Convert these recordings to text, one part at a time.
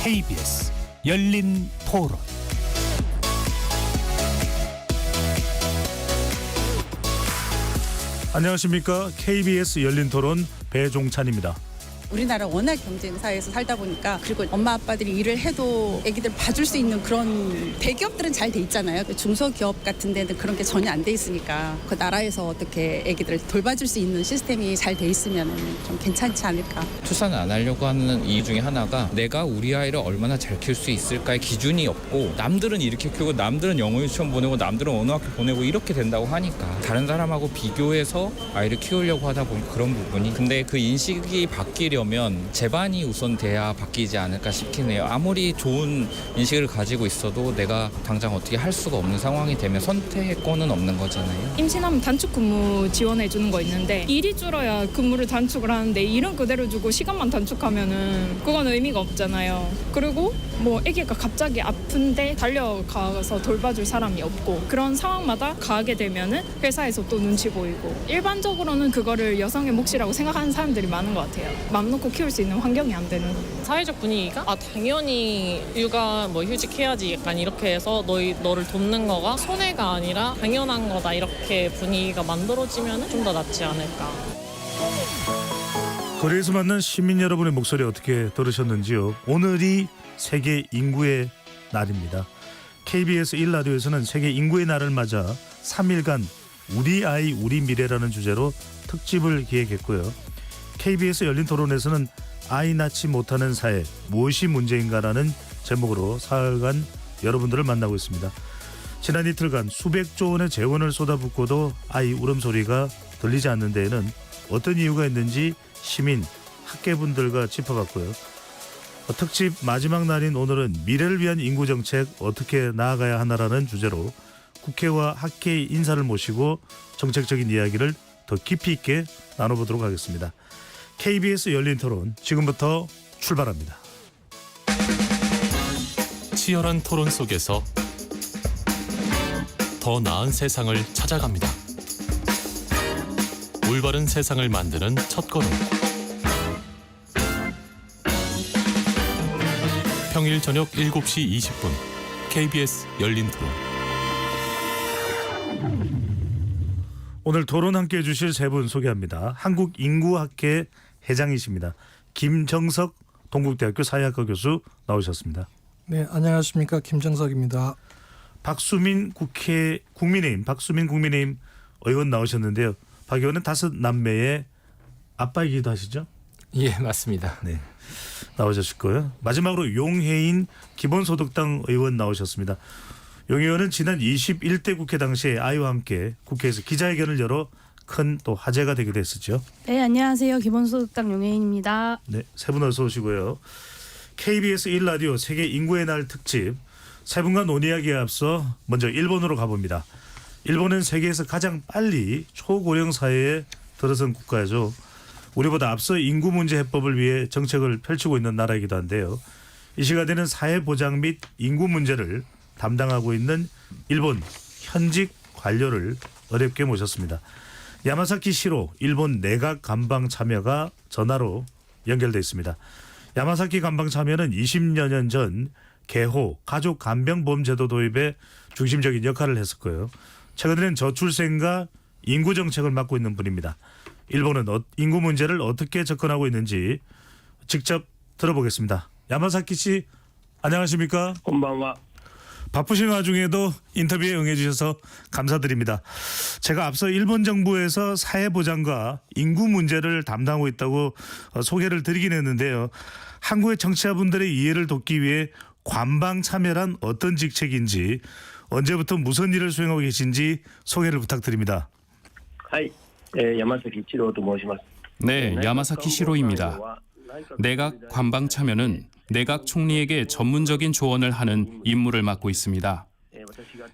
KBS 열린 토론. 안녕하십니까. KBS 열린 토론 배종찬입니다. 우리나라 워낙 경쟁 사회에서 살다 보니까, 그리고 엄마 아빠들이 일을 해도 애기들 봐줄 수 있는 그런 대기업들은 잘 돼 있잖아요. 중소기업 같은 데는 그런 게 전혀 안 돼 있으니까 그 나라에서 어떻게 애기들 돌봐줄 수 있는 시스템이 잘 돼 있으면 좀 괜찮지 않을까. 출산을 안 하려고 하는 이유 중에 하나가 내가 우리 아이를 얼마나 잘 키울 수 있을까의 기준이 없고, 남들은 이렇게 키우고 남들은 영어 유치원 보내고 남들은 어느 학교 보내고 이렇게 된다고 하니까 다른 사람하고 비교해서 아이를 키우려고 하다 보니 그런 부분이, 근데 그 인식이 바뀌려면 제반이 우선 돼야 바뀌지 않을까 싶긴 해요. 아무리 좋은 인식을 가지고 있어도 내가 당장 어떻게 할 수가 없는 상황이 되면 선택권은 없는 거잖아요. 임신하면 단축 근무 지원해 주는 거 있는데, 일이 줄어야 근무를 단축을 하는데 일은 그대로 주고 시간만 단축하면은 그건 의미가 없잖아요. 그리고 뭐 아기가 갑자기 아픈데 달려가서 돌봐줄 사람이 없고, 그런 상황마다 가게 되면은 회사에서 또 눈치 보이고, 일반적으로는 그거를 여성의 몫이라고 생각하는 사람들이 많은 것 같아요. 맘 놓고 키울 수 있는 환경이 안 되는 거예요. 사회적 분위기가 당연히 육아 휴직해야지 약간 이렇게 해서 너를 돕는 거가 손해가 아니라 당연한 거다, 이렇게 분위기가 만들어지면 좀 더 낫지 않을까. 거리에서 만난 시민 여러분의 목소리 어떻게 들으셨는지요? 오늘이 세계 인구의 날입니다. KBS 1라디오에서는 세계 인구의 날을 맞아 3일간 우리 아이 우리 미래라는 주제로 특집을 기획했고요. KBS 열린 토론에서는 아이 낳지 못하는 사회 무엇이 문제인가라는 제목으로 사흘간 여러분들을 만나고 있습니다. 지난 이틀간 수백조 원의 재원을 쏟아붓고도 아이 울음소리가 들리지 않는 데에는 어떤 이유가 있는지 시민, 학계분들과 짚어봤고요. 특집 마지막 날인 오늘은 미래를 위한 인구정책 어떻게 나아가야 하나라는 주제로 국회와 학계 인사를 모시고 정책적인 이야기를 더 깊이 있게 나눠보도록 하겠습니다. KBS 열린 토론 지금부터 출발합니다. 치열한 토론 속에서 더 나은 세상을 찾아갑니다. 올바른 세상을 만드는 첫걸음. 평일 저녁 7시 20분 KBS 열린 토론. 오늘 토론 함께해 주실 세 분 소개합니다. 한국인구학회 회장이십니다. 김정석 동국대학교 사회학과 교수 나오셨습니다. 네, 안녕하십니까. 김정석입니다. 박수민 국민의힘 의원 나오셨는데요. 박 의원은 5남매의 아빠이기도 하시죠? 예, 맞습니다. 네, 나오셨을 거예요. 마지막으로 용해인 기본소득당 의원 나오셨습니다. 용 의원은 지난 21대 국회 당시에 아이와 함께 국회에서 기자회견을 열어 큰 또 화제가 되기도 했었죠. 네, 안녕하세요. 기본소득당 용혜인입니다. 네, 세 분 어서 오시고요. KBS 1라디오 세계 인구의 날 특집, 세 분과 논의하기에 앞서 먼저 일본으로 가봅니다. 일본은 세계에서 가장 빨리 초고령 사회에 들어선 국가죠. 우리보다 앞서 인구 문제 해법을 위해 정책을 펼치고 있는 나라이기도 한데요. 이 시간에는 사회보장 및 인구 문제를 담당하고 있는 일본 현직 관료를 어렵게 모셨습니다. 야마사키 시로 일본 내각 간방 참여가 전화로 연결돼 있습니다. 야마사키 간방 참여는 20여 년 전 개호 가족 간병보험 제도 도입에 중심적인 역할을 했었고요. 최근에는 저출생과 인구 정책을 맡고 있는 분입니다. 일본은 인구 문제를 어떻게 접근하고 있는지 직접 들어보겠습니다. 야마사키 씨, 안녕하십니까? 곤방와. 바쁘신 와중에도 인터뷰에 응해주셔서 감사드립니다. 제가 앞서 일본 정부에서 사회보장과 인구 문제를 담당하고 있다고 소개를 드리긴 했는데요. 한국의 청취자분들의 이해를 돕기 위해 관방 참여란 어떤 직책인지, 언제부터 무슨 일을 수행하고 계신지 소개를 부탁드립니다. 야마사키 시로と申します. 네, 야마사키 시로입니다. 내각 관방 참여는 내각 총리에게 전문적인 조언을 하는 임무를 맡고 있습니다.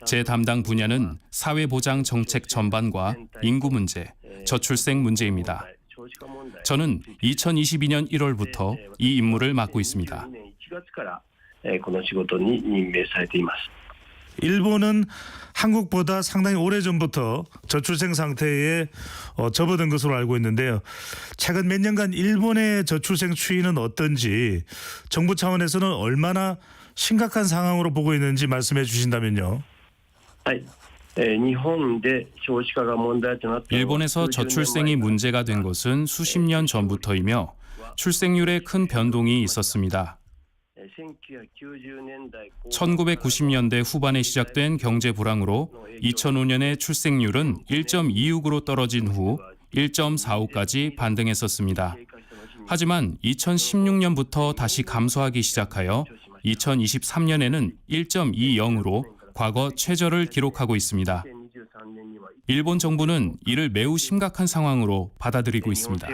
제 담당 분야는 사회보장 정책 전반과 인구 문제, 저출생 문제입니다. 저는 2022년 1월부터 이 임무를 맡고 있습니다. 일본은 한국보다 상당히 오래전부터 저출생 상태에 접어든 것으로 알고 있는데요. 최근 몇 년간 일본의 저출생 추이는 어떤지 정부 차원에서는 얼마나 심각한 상황으로 보고 있는지 말씀해 주신다면요. 일본에서 저출생이 문제가 된 것은 수십 년 전부터이며 출생률에 큰 변동이 있었습니다. 1990년대 후반에 시작된 경제 불황으로 2005년에 출생률은 1.26으로 떨어진 후 1.45까지 반등했었습니다. 하지만 2016년부터 다시 감소하기 시작하여 2023년에는 1.20으로 과거 최저를 기록하고 있습니다. 일본 정부는 이를 매우 심각한 상황으로 받아들이고 있습니다.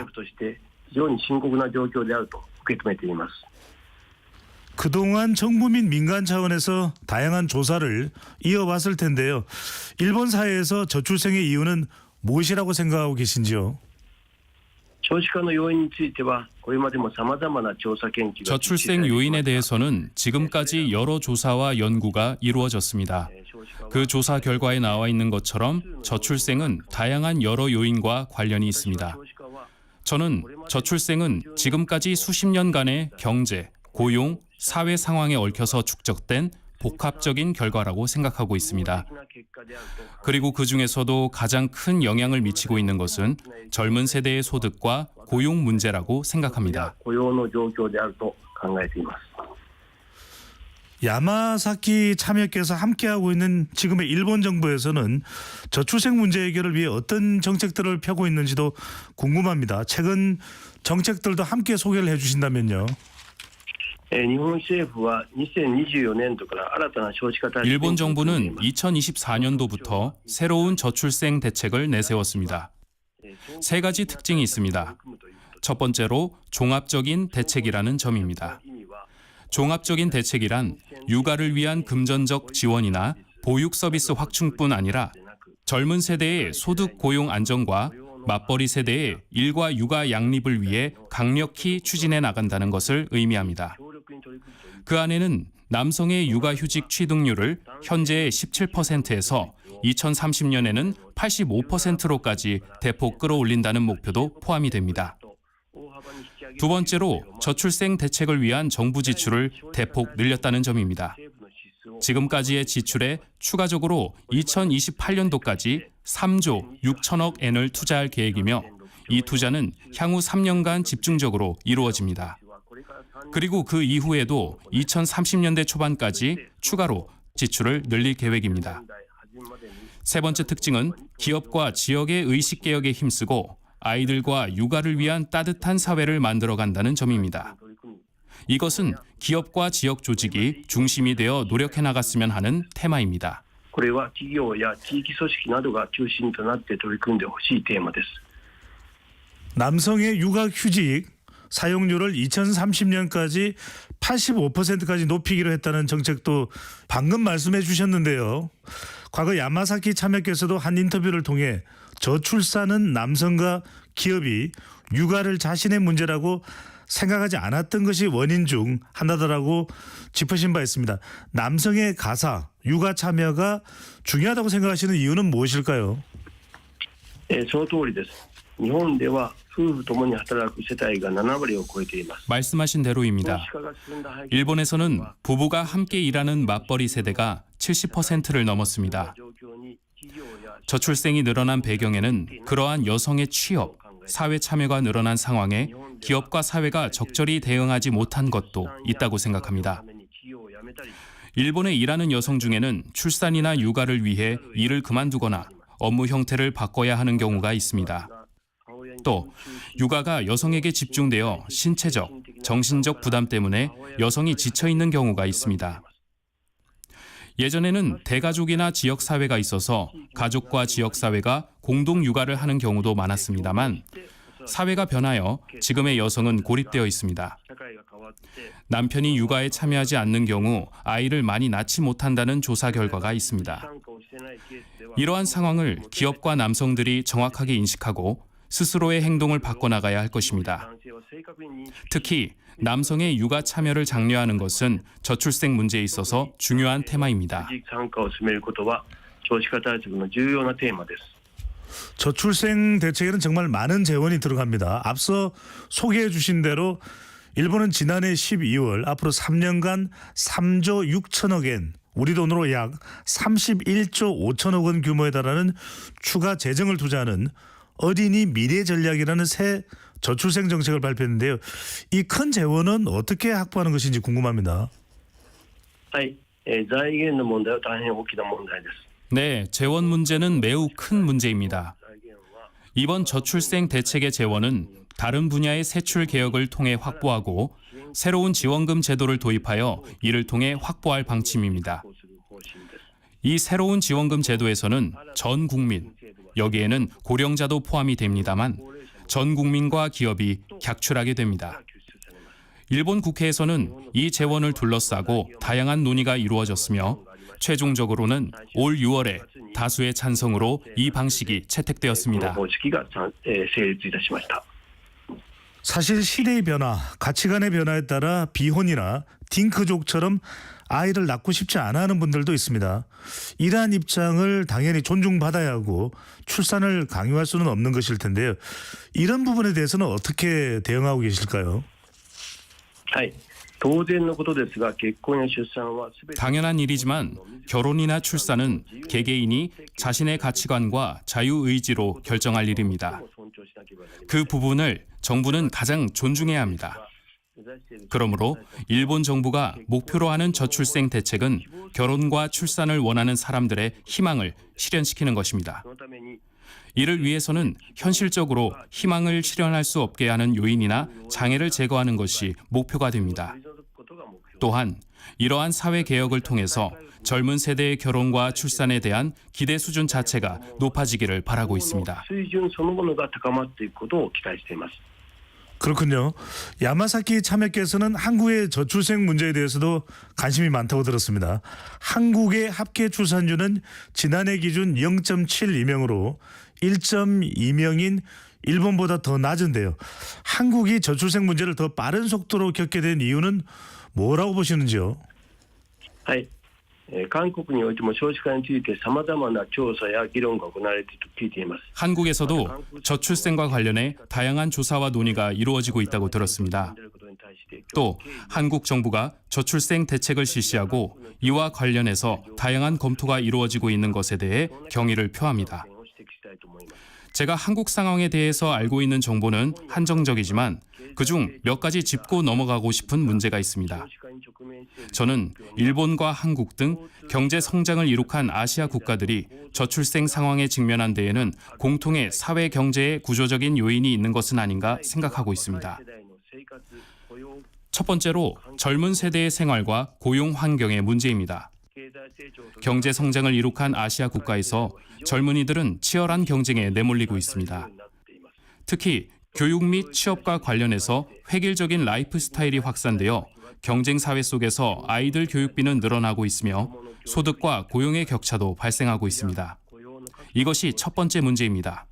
그동안 정부 및 민간 차원에서 다양한 조사를 이어왔을 텐데요. 일본 사회에서 저출생의 이유는 무엇이라고 생각하고 계신지요? 저출생 요인에 대해서는 지금까지 여러 조사와 연구가 이루어졌습니다. 그 조사 결과에 나와 있는 것처럼 저출생은 다양한 여러 요인과 관련이 있습니다. 저는 저출생은 지금까지 수십 년간의 경제, 고용, 사회 상황에 얽혀서 축적된 복합적인 결과라고 생각하고 있습니다. 그리고 그 중에서도 가장 큰 영향을 미치고 있는 것은 젊은 세대의 소득과 고용 문제라고 생각합니다. 야마사키 참여께서 함께하고 있는 지금의 일본 정부에서는 저출생 문제 해결을 위해 어떤 정책들을 펴고 있는지도 궁금합니다. 최근 정책들도 함께 소개를 해주신다면요. 일본 정부는 2024년도부터 새로운 저출생 대책을 내세웠습니다. 세 가지 특징이 있습니다. 첫 번째로 종합적인 대책이라는 점입니다. 종합적인 대책이란 육아를 위한 금전적 지원이나 보육 서비스 확충뿐 아니라 젊은 세대의 소득 고용 안정과 맞벌이 세대의 일과 육아 양립을 위해 강력히 추진해 나간다는 것을 의미합니다. 그 안에는 남성의 육아휴직 취득률을 현재의 17%에서 2030년에는 85%로까지 대폭 끌어올린다는 목표도 포함이 됩니다. 두 번째로 저출생 대책을 위한 정부 지출을 대폭 늘렸다는 점입니다. 지금까지의 지출에 추가적으로 2028년도까지 3조 6천억 엔을 투자할 계획이며 이 투자는 향후 3년간 집중적으로 이루어집니다. 그리고 그 이후에도 2030년대 초반까지 추가로 지출을 늘릴 계획입니다. 세 번째 특징은 기업과 지역의 의식개혁에 힘쓰고 아이들과 육아를 위한 따뜻한 사회를 만들어간다는 점입니다. 이것은 기업과 지역 조직이 중심이 되어 노력해 나갔으면 하는 테마입니다. 남성의 육아휴직 사용률을 2030년까지 85%까지 높이기로 했다는 정책도 방금 말씀해 주셨는데요. 과거 야마사키 참여께서도 한 인터뷰를 통해 저출산은 남성과 기업이 육아를 자신의 문제라고 생각하지 않았던 것이 원인 중 하나다라고 짚으신 바 있습니다. 남성의 가사, 육아 참여가 중요하다고 생각하시는 이유는 무엇일까요? 말씀하신 대로입니다. 일본에서는 부부가 함께 일하는 맞벌이 세대가 70%를 넘었습니다. 저출생이 늘어난 배경에는 그러한 여성의 취업, 사회 참여가 늘어난 상황에 기업과 사회가 적절히 대응하지 못한 것도 있다고 생각합니다. 일본에 일하는 여성 중에는 출산이나 육아를 위해 일을 그만두거나 업무 형태를 바꿔야 하는 경우가 있습니다. 또 육아가 여성에게 집중되어 신체적, 정신적 부담 때문에 여성이 지쳐 있는 경우가 있습니다. 예전에는 대가족이나 지역사회가 있어서 가족과 지역사회가 공동 육아를 하는 경우도 많았습니다만 사회가 변하여 지금의 여성은 고립되어 있습니다. 남편이 육아에 참여하지 않는 경우 아이를 많이 낳지 못한다는 조사 결과가 있습니다. 이러한 상황을 기업과 남성들이 정확하게 인식하고 스스로의 행동을 바꿔나가야 할 것입니다. 특히 남성의 육아 참여를 장려하는 것은 저출생 문제에 있어서 중요한 테마입니다. 参加を進めることは少子化対策の重要なテーマです。 저출생 대책에는 정말 많은 재원이 들어갑니다. 앞서 소개해 주신 대로 일본은 지난해 12월 앞으로 3년간 3조 6천억엔 우리 돈으로 약 31조 5천억 원 규모에 달하는 추가 재정을 투자하는 어린이 미래 전략이라는 새 저출생 정책을 발표했는데요. 이 큰 재원은 어떻게 확보하는 것인지 궁금합니다. はい、財源の問題は大変大きな問題です。 네, 재원 문제는 매우 큰 문제입니다. 이번 저출생 대책의 재원은 다른 분야의 세출 개혁을 통해 확보하고 새로운 지원금 제도를 도입하여 이를 통해 확보할 방침입니다. 이 새로운 지원금 제도에서는 전 국민, 여기에는 고령자도 포함이 됩니다만 전 국민과 기업이 객출하게 됩니다. 일본 국회에서는 이 재원을 둘러싸고 다양한 논의가 이루어졌으며 최종적으로는 올 6월에 다수의 찬성으로 이 방식이 채택되었습니다. 方式が成立いたしました。 사실 시대의 변화, 가치관의 변화에 따라 비혼이나 딩크족처럼 아이를 낳고 싶지 않아 하는 분들도 있습니다. 이러한 입장을 당연히 존중받아야 하고 출산을 강요할 수는 없는 것일 텐데요. 이런 부분에 대해서는 어떻게 대응하고 계실까요? はい当然のことですが結婚や出産は全て 당연한 일이지만 결혼이나 출산은 개개인이 자신의 가치관과 자유의지로 결정할 일입니다. 尊重しなければなりません。 그 부분을 정부는 가장 존중해야 합니다. 그러므로 일본 정부가 목표로 하는 저출생 대책은 결혼과 출산을 원하는 사람들의 희망을 실현시키는 것입니다. そのために 이를 위해서는 현실적으로 희망을 실현할 수 없게 하는 요인이나 장애를 제거하는 것이 목표가 됩니다. 또한 이러한 사회 개혁을 통해서 젊은 세대의 결혼과 출산에 대한 기대 수준 자체가 높아지기를 바라고 있습니다. 水準そのものが高まっていくことを期待しています。 그렇군요. 야마사키 참여께서는 한국의 저출생 문제에 대해서도 관심이 많다고 들었습니다. 한국의 합계 출산율은 지난해 기준 0.72명으로 1.2명인 일본보다 더 낮은데요. 한국이 저출생 문제를 더 빠른 속도로 겪게 된 이유는 뭐라고 보시는지요? はい韓国においても少子化についてさまざまな調査や議論が行われていると聞いています。 한국에서도 저출생과 관련해 다양한 조사와 논의가 이루어지고 있다고 들었습니다. 또 한국 정부가 저출생 대책을 실시하고 이와 관련해서 다양한 검토가 이루어지고 있는 것에 대해 경의를 표합니다. 제가 한국 상황에 대해서 알고 있는 정보는 한정적이지만 그중 몇 가지 짚고 넘어가고 싶은 문제가 있습니다. 저는 일본과 한국 등 경제 성장을 이룩한 아시아 국가들이 저출생 상황에 직면한 데에는 공통의 사회 경제의 구조적인 요인이 있는 것은 아닌가 생각하고 있습니다. 첫 번째로 젊은 세대의 생활과 고용 환경의 문제입니다. 경제 성장을 이룩한 아시아 국가에서 젊은이들은 치열한 경쟁에 내몰리고 있습니다. 특히 교육 및 취업과 관련해서 획일적인 라이프 스타일이 확산되어 경쟁 사회 속에서 아이들 교육비는 늘어나고 있으며 소득과 고용의 격차도 발생하고 있습니다. 이것이 첫 번째 문제입니다.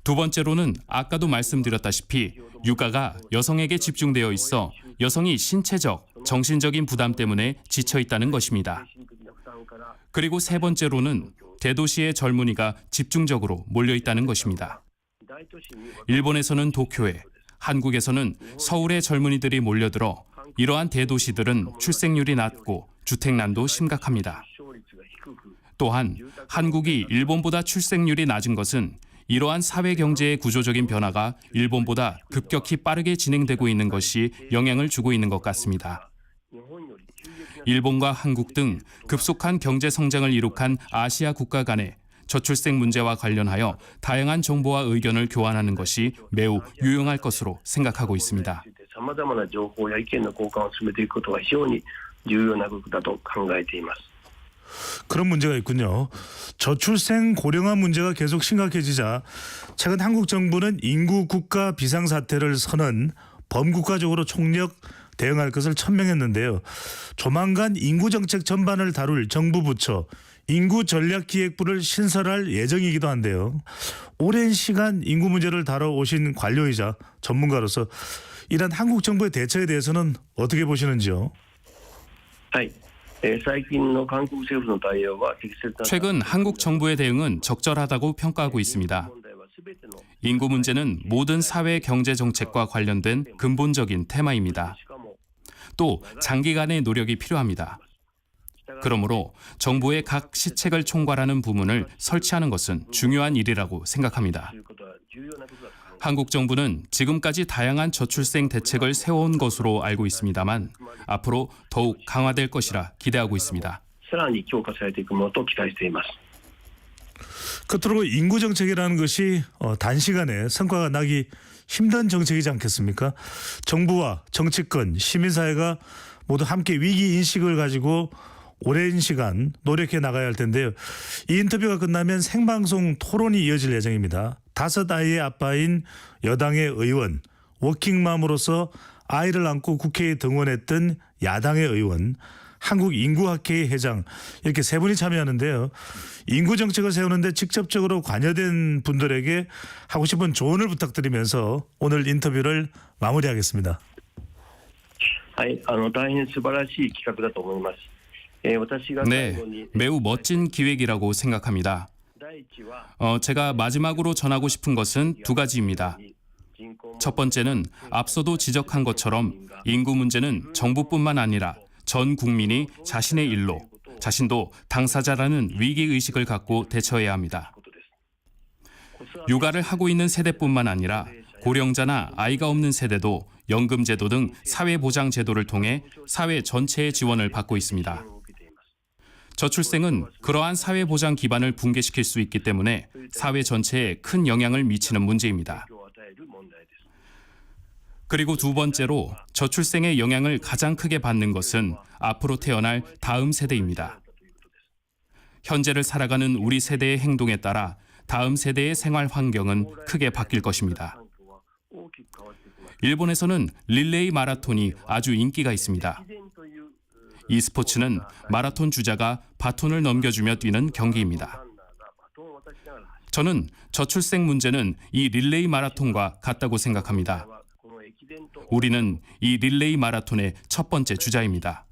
두 번째로는 아까도 말씀드렸다시피 육아가 여성에게 집중되어 있어 여성이 신체적, 정신적인 부담 때문에 지쳐 있다는 것입니다. 그리고 세 번째로는 대도시의 젊은이가 집중적으로 몰려 있다는 것입니다. 일본에서는 도쿄에, 한국에서는 서울의 젊은이들이 몰려들어 이러한 대도시들은 출생률이 낮고 주택난도 심각합니다. 또한 한국이 일본보다 출생률이 낮은 것은 이러한 사회 경제의 구조적인 변화가 일본보다 급격히 빠르게 진행되고 있는 것이 영향을 주고 있는 것 같습니다. 일본과 한국 등 급속한 경제 성장을 이룩한 아시아 국가 간의 저출생 문제와 관련하여 다양한 정보와 의견을 교환하는 것이 매우 유용할 것으로 생각하고 있습니다. さまざまな情報や意見の交換を進めていくことが非常に重要なことだと考えています。 그런 문제가 있군요. 저출생 고령화 문제가 계속 심각해지자 최근 한국 정부는 인구 국가 비상사태를 선언, 범국가적으로 총력 대응할 것을 천명했는데요. 조만간 인구정책 전반을 다룰 정부 부처 인구전략기획부를 신설할 예정이기도 한데요. 오랜 시간 인구 문제를 다뤄오신 관료이자 전문가로서 이런 한국 정부의 대처에 대해서는 어떻게 보시는지요? はい。最近の韓国政府の対応は適切だった。 최근 한국 정부의 대응은 적절하다고 평가하고 있습니다. 인구 문제는 모든 사회 경제 정책과 관련된 근본적인 테마입니다. 또 장기간의 노력이 필요합니다. 그러므로 정부의 각 시책을 총괄하는 부문을 설치하는 것은 중요한 일이라고 생각합니다. 한국 정부는 지금까지 다양한 저출생 대책을 세워온 것으로 알고 있습니다만 앞으로 더욱 강화될 것이라 기대하고 있습니다. さらに強化されていくものと期待しています。 끝으로 인구 정책이라는 것이 단시간에 성과가 나기 힘든 정책이지 않겠습니까? 정부와 정치권, 시민사회가 모두 함께 위기 인식을 가지고 오랜 시간 노력해 나가야 할 텐데요. 이 인터뷰가 끝나면 생방송 토론이 이어질 예정입니다. 5 아이의 아빠인 여당의 의원, 워킹맘으로서 아이를 안고 국회에 등원했던 야당의 의원, 한국인구학회의 회장 이렇게 3분이 참여하는데요. 인구 정책을 세우는데 직접적으로 관여된 분들에게 하고 싶은 조언을 부탁드리면서 오늘 인터뷰를 마무리하겠습니다. はい、大変素晴らしい企画だと思います。私が最 네, 後に 매우 멋진 기획이라고 생각합니다. 第一は 제가 마지막으로 전하고 싶은 것은 2가지입니다. 첫 번째는 앞서도 지적한 것처럼 인구 문제는 정부뿐만 아니라 전 국민이 자신의 일로 자신도 당사자라는 위기의식을 갖고 대처해야 합니다. 육아를 하고 있는 세대뿐만 아니라 고령자나 아이가 없는 세대도 연금제도 등 사회보장제도를 통해 사회 전체의 지원을 받고 있습니다. 저출생은 그러한 사회보장 기반을 붕괴시킬 수 있기 때문에 사회 전체에 큰 영향을 미치는 문제입니다. 그리고 2번째로 저출생의 영향을 가장 크게 받는 것은 앞으로 태어날 다음 세대입니다. 현재를 살아가는 우리 세대의 행동에 따라 다음 세대의 생활 환경은 크게 바뀔 것입니다. 일본에서는 릴레이 마라톤이 아주 인기가 있습니다. 이 스포츠는 마라톤 주자가 바톤을 넘겨주며 뛰는 경기입니다. 저는 저출생 문제는 이 릴레이 마라톤과 같다고 생각합니다. 우리는 이 릴레이 마라톤의 첫 번째 주자입니다.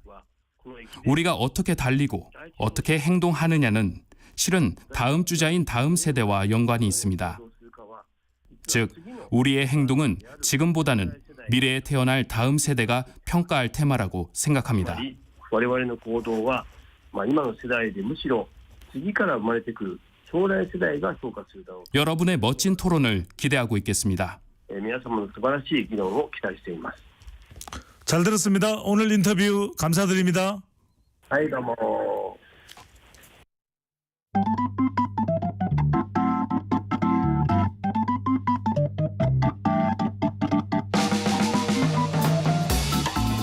우리가 어떻게 달리고 어떻게 행동하느냐는 실은 다음 주자인 다음 세대와 연관이 있습니다. 즉, 우리의 행동은 지금보다는 미래에 태어날 다음 세대가 평가할 테마라고 생각합니다. 我々の行動は今の世代でむしろ次から生まれてくる将来世代が評価するだろう。 여러분의 멋진 토론을 기대하고 있겠습니다. 皆様の素晴らしい議論を期待しています。 잘 들었습니다. 오늘 인터뷰 감사드립니다. はいどうも。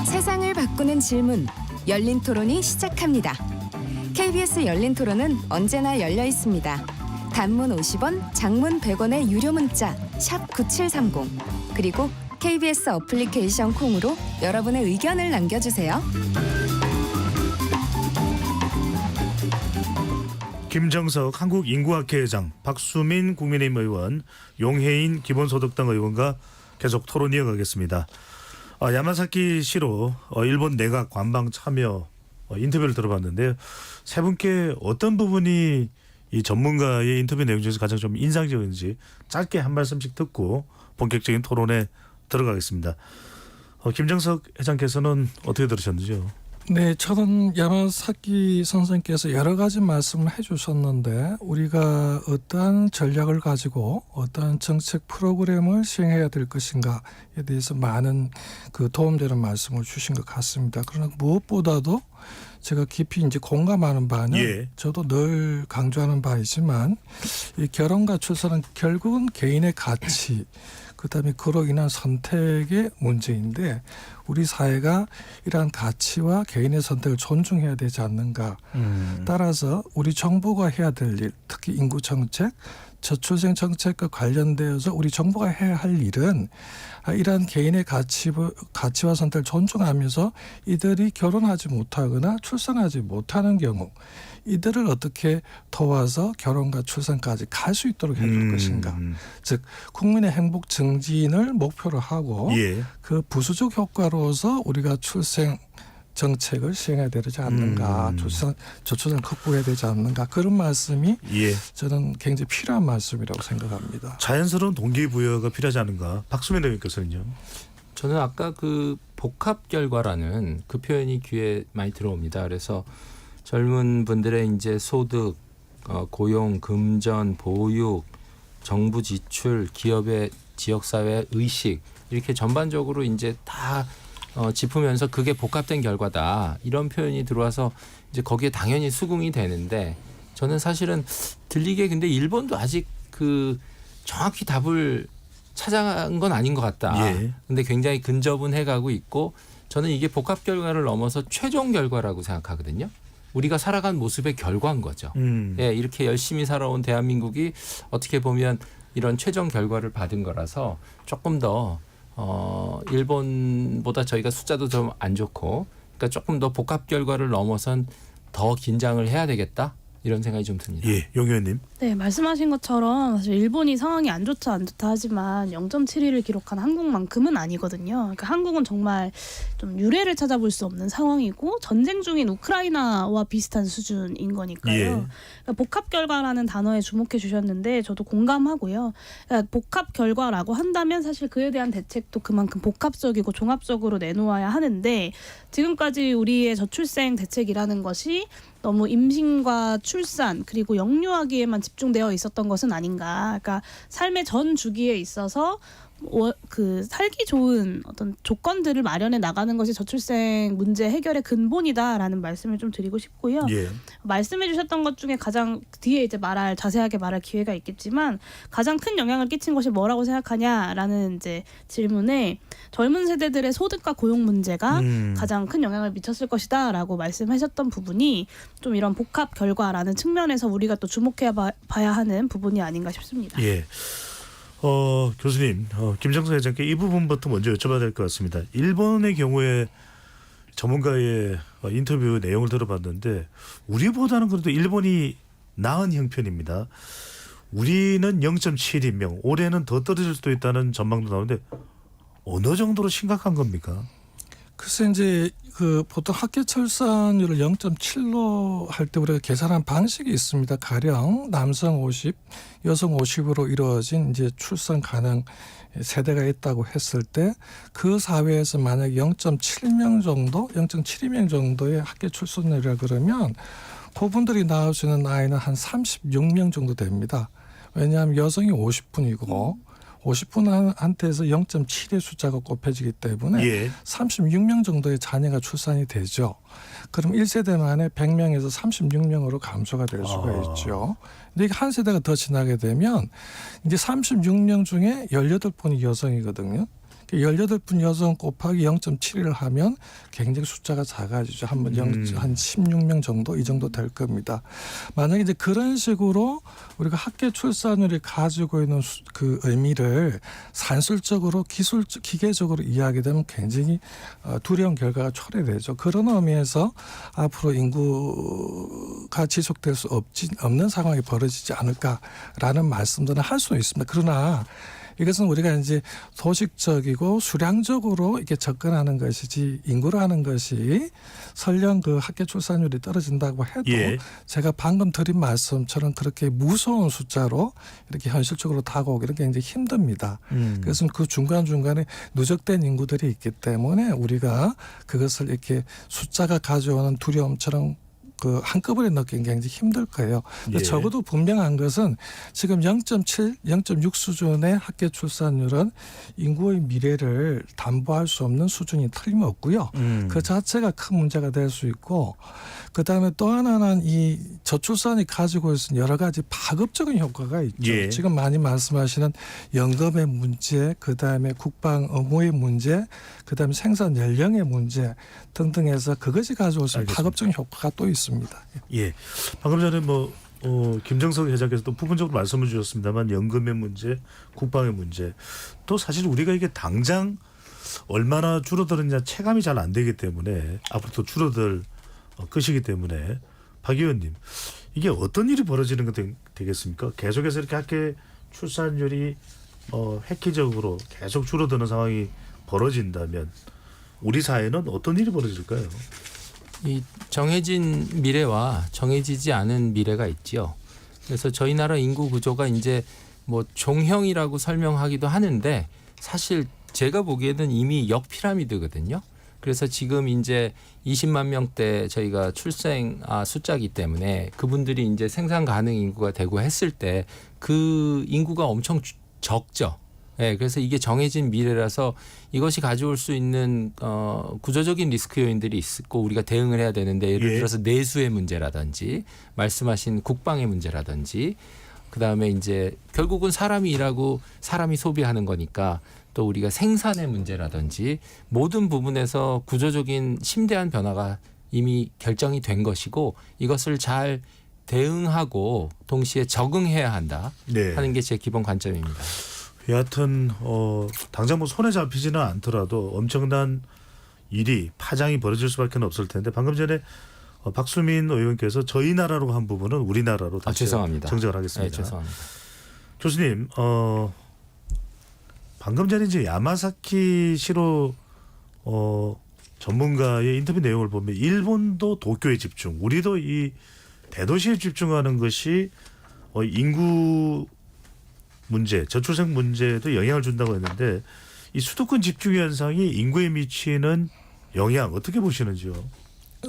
세상을 바꾸는 질문, 열린 토론이 시작합니다. KBS 열린 토론은 언제나 열려 있습니다. 단문 50원, 장문 100원의 유료 문자 샵 9730 그리고 KBS 어플리케이션 콩으로 여러분의 의견을 남겨주세요. 김정석 한국인구학회 회장, 박수민 국민의힘 의원, 용해인 기본소득당 의원과 계속 토론 이어가겠습니다. 야마사키시로 일본 내각 관방 참여 인터뷰를 들어봤는데요. 세 분께 어떤 부분이 이 전문가의 인터뷰 내용 중에서 가장 좀 인상적인지 짧게 한 말씀씩 듣고 본격적인 토론에 들어가겠습니다. 김정석 회장께서는 어떻게 들으셨는지요? 네, 저는 야마사키 선생께서 여러 가지 말씀을 해주셨는데 우리가 어떠한 전략을 가지고 어떠한 정책 프로그램을 시행해야 될 것인가에 대해서 많은 도움되는 말씀을 주신 것 같습니다. 그러나 무엇보다도 제가 깊이 이제 공감하는 바는 저도 늘 강조하는 바이지만 이 결혼과 출산은 결국은 개인의 가치, 그다음에 그로 인한 선택의 문제인데 우리 사회가 이러한 가치와 개인의 선택을 존중해야 되지 않는가. 따라서 우리 정부가 해야 될 일, 특히 인구 정책, 저출생 정책과 관련되어서 우리 정부가 해야 할 일은 이러한 개인의 가치와 선택을 존중하면서 이들이 결혼하지 못하거나 출산하지 못하는 경우 이들을 어떻게 도와서 결혼과 출산까지 갈 수 있도록 해줄 것인가. 즉 국민의 행복 증진을 목표로 하고 예. 그 부수적 효과로서 우리가 출생 정책을 시행해야 되지 않는가. 저출산 극복해야 되지 않는가. 그런 말씀이 예. 저는 굉장히 필요한 말씀이라고 생각합니다. 자연스러운 동기부여가 필요하지 않은가. 박수민 의원께서는요. 저는 아까 그 복합 결과라는 그 표현이 귀에 많이 들어옵니다. 그래서 젊은 분들의 이제 소득, 고용, 금전, 보육, 정부 지출, 기업의 지역사회 의식 이렇게 전반적으로 이제 다 짚으면서 그게 복합된 결과다. 이런 표현이 들어와서 이제 거기에 당연히 수긍이 되는데 저는 사실은 들리기에 근데 일본도 아직 그 정확히 답을 찾아간 건 아닌 것 같다. 예. 근데 굉장히 근접은 해가고 있고 저는 이게 복합 결과를 넘어서 최종 결과라고 생각하거든요. 우리가 살아간 모습의 결과인 거죠. 예, 이렇게 열심히 살아온 대한민국이 어떻게 보면 이런 최종 결과를 받은 거라서 조금 더 일본보다 저희가 숫자도 좀 안 좋고 그러니까 조금 더 복합 결과를 넘어선 더 긴장을 해야 되겠다. 이런 생각이 좀 듭니다. 예, 용 의원님. 네, 말씀하신 것처럼 사실 일본이 상황이 안 좋다 하지만 0.71을 기록한 한국만큼은 아니거든요. 그러니까 한국은 정말 좀 유례를 찾아볼 수 없는 상황이고 전쟁 중인 우크라이나와 비슷한 수준인 거니까요. 예. 그러니까 복합 결과라는 단어에 주목해 주셨는데 저도 공감하고요. 그러니까 복합 결과라고 한다면 사실 그에 대한 대책도 그만큼 복합적이고 종합적으로 내놓아야 하는데 지금까지 우리의 저출생 대책이라는 것이 너무 임신과 출산 그리고 영유아기에만 집중되어 있었던 것은 아닌가. 그러니까 삶의 전 주기에 있어서 그 살기 좋은 어떤 조건들을 마련해 나가는 것이 저출생 문제 해결의 근본이다라는 말씀을 좀 드리고 싶고요. 예. 말씀해 주셨던 것 중에 가장 뒤에 이제 자세하게 말할 기회가 있겠지만 가장 큰 영향을 끼친 것이 뭐라고 생각하냐라는 이제 질문에 젊은 세대들의 소득과 고용 문제가 가장 큰 영향을 미쳤을 것이다라고 말씀하셨던 부분이 좀 이런 복합 결과라는 측면에서 우리가 또 주목해 봐야 하는 부분이 아닌가 싶습니다. 예. 교수님, 김정수 회장께 이 부분부터 먼저 여쭤봐야 될 것 같습니다. 일본의 경우에 전문가의 인터뷰 내용을 들어봤는데 우리보다는 그래도 일본이 나은 형편입니다. 우리는 0.7인명, 올해는 더 떨어질 수도 있다는 전망도 나오는데 어느 정도로 심각한 겁니까? 글쎄 이제 그 보통 학교 출산율을 0.7로 할 때 우리가 계산한 방식이 있습니다. 가령 남성 50, 여성 50으로 이루어진 이제 출산 가능 세대가 있다고 했을 때 그 사회에서 만약 0.7명 정도, 0.72명 정도의 학교 출산율이라 그러면 그분들이 낳을 수 있는 아이는 한 36명 정도 됩니다. 왜냐하면 여성이 50분이고 50분한테서 0.7의 숫자가 곱해지기 때문에 예. 36명 정도의 자녀가 출산이 되죠. 그럼 1세대 만에 100명에서 36명으로 감소가 될 수가 있죠. 근데 이게 한 세대가 더 지나게 되면 이제 36명 중에 18분이 여성이거든요. 18분 여성 곱하기 0.7을 하면 굉장히 숫자가 작아지죠. 한 16명 정도 이 정도 될 겁니다. 만약에 이제 그런 식으로 우리가 학교 출산율이 가지고 있는 그 의미를 산술적으로 기계적으로 이해하게 되면 굉장히 두려운 결과가 초래되죠. 그런 의미에서 앞으로 인구가 지속될 수 없는 상황이 벌어지지 않을까라는 말씀들은 할 수 있습니다. 그러나 이것은 우리가 이제 도식적이고 수량적으로 이렇게 접근하는 것이지 인구로 하는 것이 설령 그 학교 출산율이 떨어진다고 해도 예. 제가 방금 드린 말씀처럼 그렇게 무서운 숫자로 이렇게 현실적으로 다가오기는 굉장히 힘듭니다. 그래서 그 중간중간에 누적된 인구들이 있기 때문에 우리가 그것을 이렇게 숫자가 가져오는 두려움처럼 그 한꺼번에 넣기는 굉장히 힘들 거예요. 예. 적어도 분명한 것은 지금 0.7, 0.6 수준의 학교 출산율은 인구의 미래를 담보할 수 없는 수준이 틀림없고요. 그 자체가 큰 문제가 될 수 있고 그다음에 또 하나는 이 저출산이 가지고 있는 여러 가지 파급적인 효과가 있죠. 예. 지금 많이 말씀하시는 연금의 문제, 그다음에 국방 의무의 문제, 그다음에 생산 연령의 문제 등등해서 그것이 가지고 있는 파급적인 효과가 또 있습니다. 예. 방금 전에 김정석 회장께서 또 부분적으로 말씀을 주셨습니다만 연금의 문제, 국방의 문제, 또 사실 우리가 이게 당장 얼마나 줄어드느냐 체감이 잘 안 되기 때문에 앞으로 또 줄어들 것이기 때문에 박 의원님 이게 어떤 일이 벌어지는 것 되겠습니까? 계속해서 이렇게 학계 출산율이 획기적으로 계속 줄어드는 상황이 벌어진다면 우리 사회는 어떤 일이 벌어질까요? 이 정해진 미래와 정해지지 않은 미래가 있죠. 그래서 저희 나라 인구 구조가 이제 뭐 종형이라고 설명하기도 하는데 사실 제가 보기에는 이미 역피라미드거든요. 그래서 지금 이제 20만 명대 저희가 출생 숫자이기 때문에 그분들이 이제 생산 가능 인구가 되고 했을 때 그 인구가 엄청 적죠. 네, 그래서 이게 정해진 미래라서 이것이 가져올 수 있는 구조적인 리스크 요인들이 있고 우리가 대응을 해야 되는데 예를 들어서 내수의 문제라든지 말씀하신 국방의 문제라든지 그다음에 이제 결국은 사람이 일하고 사람이 소비하는 거니까 또 우리가 생산의 문제라든지 모든 부분에서 구조적인 심대한 변화가 이미 결정이 된 것이고 이것을 잘 대응하고 동시에 적응해야 한다 하는 게 제 기본 관점입니다. 여하튼 당장 뭐 손에 잡히지는 않더라도 엄청난 일이 파장이 벌어질 수밖에 없을 텐데 방금 전에 박수민 의원께서 저희 나라로 한 부분은 우리나라로 다시 죄송합니다. 정정을 하겠습니다. 네, 죄송합니다. 교수님 방금 전에 이제 야마사키 시로 전문가의 인터뷰 내용을 보면 일본도 도쿄에 집중, 우리도 이 대도시에 집중하는 것이 인구 문제, 저출생 문제도 영향을 준다고 했는데 이 수도권 집중 현상이 인구에 미치는 영향 어떻게 보시는지요?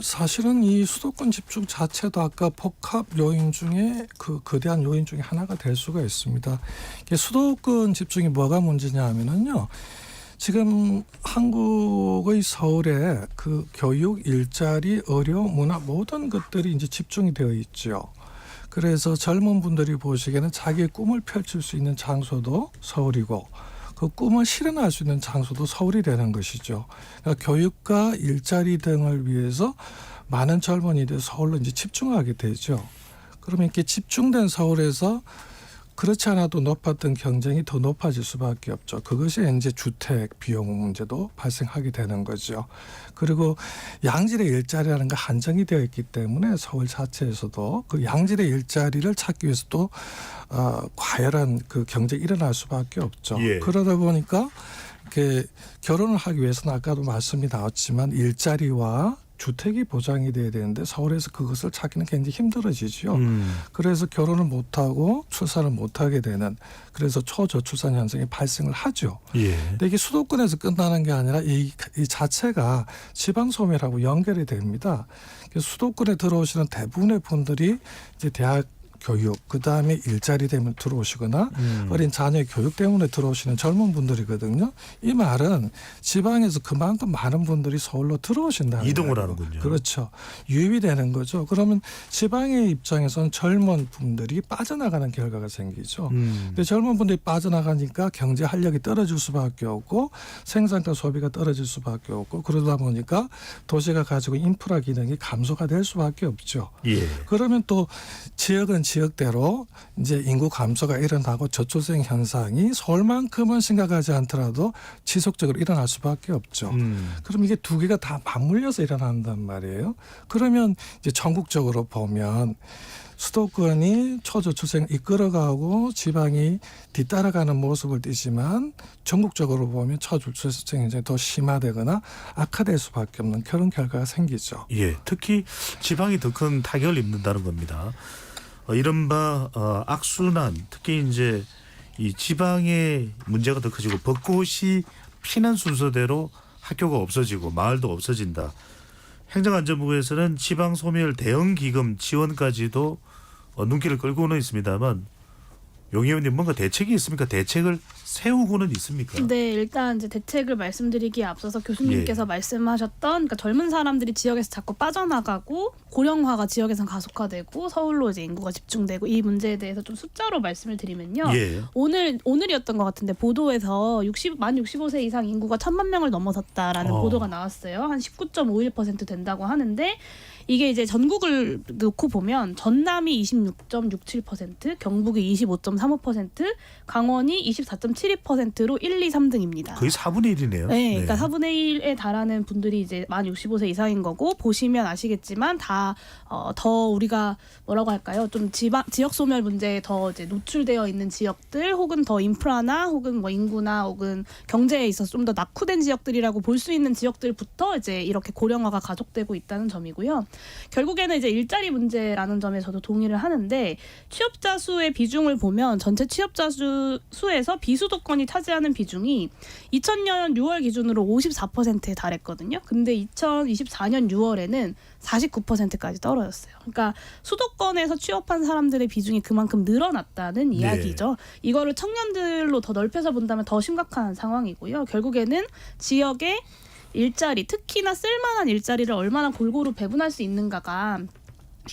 사실은 이 수도권 집중 자체도 아까 복합 요인 중에 그 거대한 요인 중에 하나가 될 수가 있습니다. 이게 수도권 집중이 뭐가 문제냐 하면은요. 지금 한국의 서울에 그 교육, 일자리, 의료, 문화 모든 것들이 이제 집중이 되어 있죠. 그래서 젊은 분들이 보시기에는 자기의 꿈을 펼칠 수 있는 장소도 서울이고 그 꿈을 실현할 수 있는 장소도 서울이 되는 것이죠. 그러니까 교육과 일자리 등을 위해서 많은 젊은이들이 서울로 이제 집중하게 되죠. 그러면 이렇게 집중된 서울에서 그렇지 않아도 높았던 경쟁이 더 높아질 수밖에 없죠. 그것이 이제 주택 비용 문제도 발생하게 되는 거죠. 그리고 양질의 일자리라는 게 한정이 되어 있기 때문에 서울 자체에서도 그 양질의 일자리를 찾기 위해서 또 과열한 그 경쟁이 일어날 수밖에 없죠. 그러다 보니까 이렇게 결혼을 하기 위해서는 아까도 말씀이 나왔지만 일자리와 주택이 보장이 돼야 되는데 서울에서 그것을 찾기는 굉장히 힘들어지죠. 그래서 결혼을 못하고 출산을 못하게 되는 그래서 초저출산 현상이 발생을 하죠. 근데 이게 수도권에서 끝나는 게 아니라 이 자체가 지방소멸하고 연결이 됩니다. 수도권에 들어오시는 대부분의 분들이 이제 대학 교육, 그다음에 일자리 때문에 들어오시거나 어린 자녀의 교육 때문에 들어오시는 젊은 분들이거든요. 이 말은 지방에서 그만큼 많은 분들이 서울로 들어오신다는 이동을 거예요. 하는군요. 그렇죠. 유입이 되는 거죠. 그러면 지방의 입장에서는 젊은 분들이 빠져나가는 결과가 생기죠. 근데 젊은 분들이 빠져나가니까 경제 활력이 떨어질 수밖에 없고 생산과 소비가 떨어질 수밖에 없고 그러다 보니까 도시가 가지고 인프라 기능이 감소가 될 수밖에 없죠. 그러면 또 지역은 지역대로 이제 인구 감소가 일어나고 저출생 현상이 서울만큼은 심각하지 않더라도 지속적으로 일어날 수밖에 없죠. 그럼 이게 두 개가 다 맞물려서 일어난단 말이에요. 그러면 이제 전국적으로 보면 수도권이 초저출생을 이끌어가고 지방이 뒤따라가는 모습을 띠지만 전국적으로 보면 초저출생 현상이 더 심화되거나 악화될 수밖에 없는 그런 결과가 생기죠. 특히 지방이 더 큰 타격을 입는다는 겁니다. 이른바 악순환, 특히 이제 이 지방의 문제가 더 커지고 벚꽃이 피는 순서대로 학교가 없어지고 마을도 없어진다. 행정안전부에서는 지방소멸 대응기금 지원까지도 눈길을 끌고는 있습니다만 용 의원님 뭔가 대책이 있습니까? 대책을 세우고는 있습니까? 네, 일단 이제 대책을 말씀드리기에 앞서서 교수님께서 말씀하셨던 그러니까 젊은 사람들이 지역에서 자꾸 빠져나가고 고령화가 지역에서 가속화되고 서울로 이제 인구가 집중되고 이 문제에 대해서 좀 숫자로 말씀을 드리면요. 오늘이었던 것 같은데 보도에서 만 65세 이상 인구가 1,000만 명을 넘어섰다라는 보도가 나왔어요. 한 19.51% 된다고 하는데 이게 이제 전국을 놓고 보면 전남이 26.67%, 경북이 25.35%, 강원이 24.72%로 1, 2, 3등입니다. 거의 4분의 1이네요. 네, 그러니까 4분의 1에 달하는 분들이 이제 만 65세 이상인 거고, 보시면 아시겠지만 다 더 우리가 뭐라고 할까요? 좀 지역 소멸 문제에 더 이제 노출되어 있는 지역들, 혹은 더 인프라나 혹은 뭐 인구나 혹은 경제에 있어서 좀 더 낙후된 지역들이라고 볼 수 있는 지역들부터 이제 이렇게 고령화가 가속되고 있다는 점이고요. 결국에는 이제 일자리 문제라는 점에 저도 동의를 하는데, 취업자 수의 비중을 보면 전체 취업자 수에서 비수도권이 차지하는 비중이 2000년 6월 기준으로 54%에 달했거든요. 근데 2024년 6월에는 49%까지 떨어졌어요. 그러니까 수도권에서 취업한 사람들의 비중이 그만큼 늘어났다는 이야기죠. 이거를 청년들로 더 넓혀서 본다면 더 심각한 상황이고요. 결국에는 지역의 일자리, 특히나 쓸만한 일자리를 얼마나 골고루 배분할 수 있는가가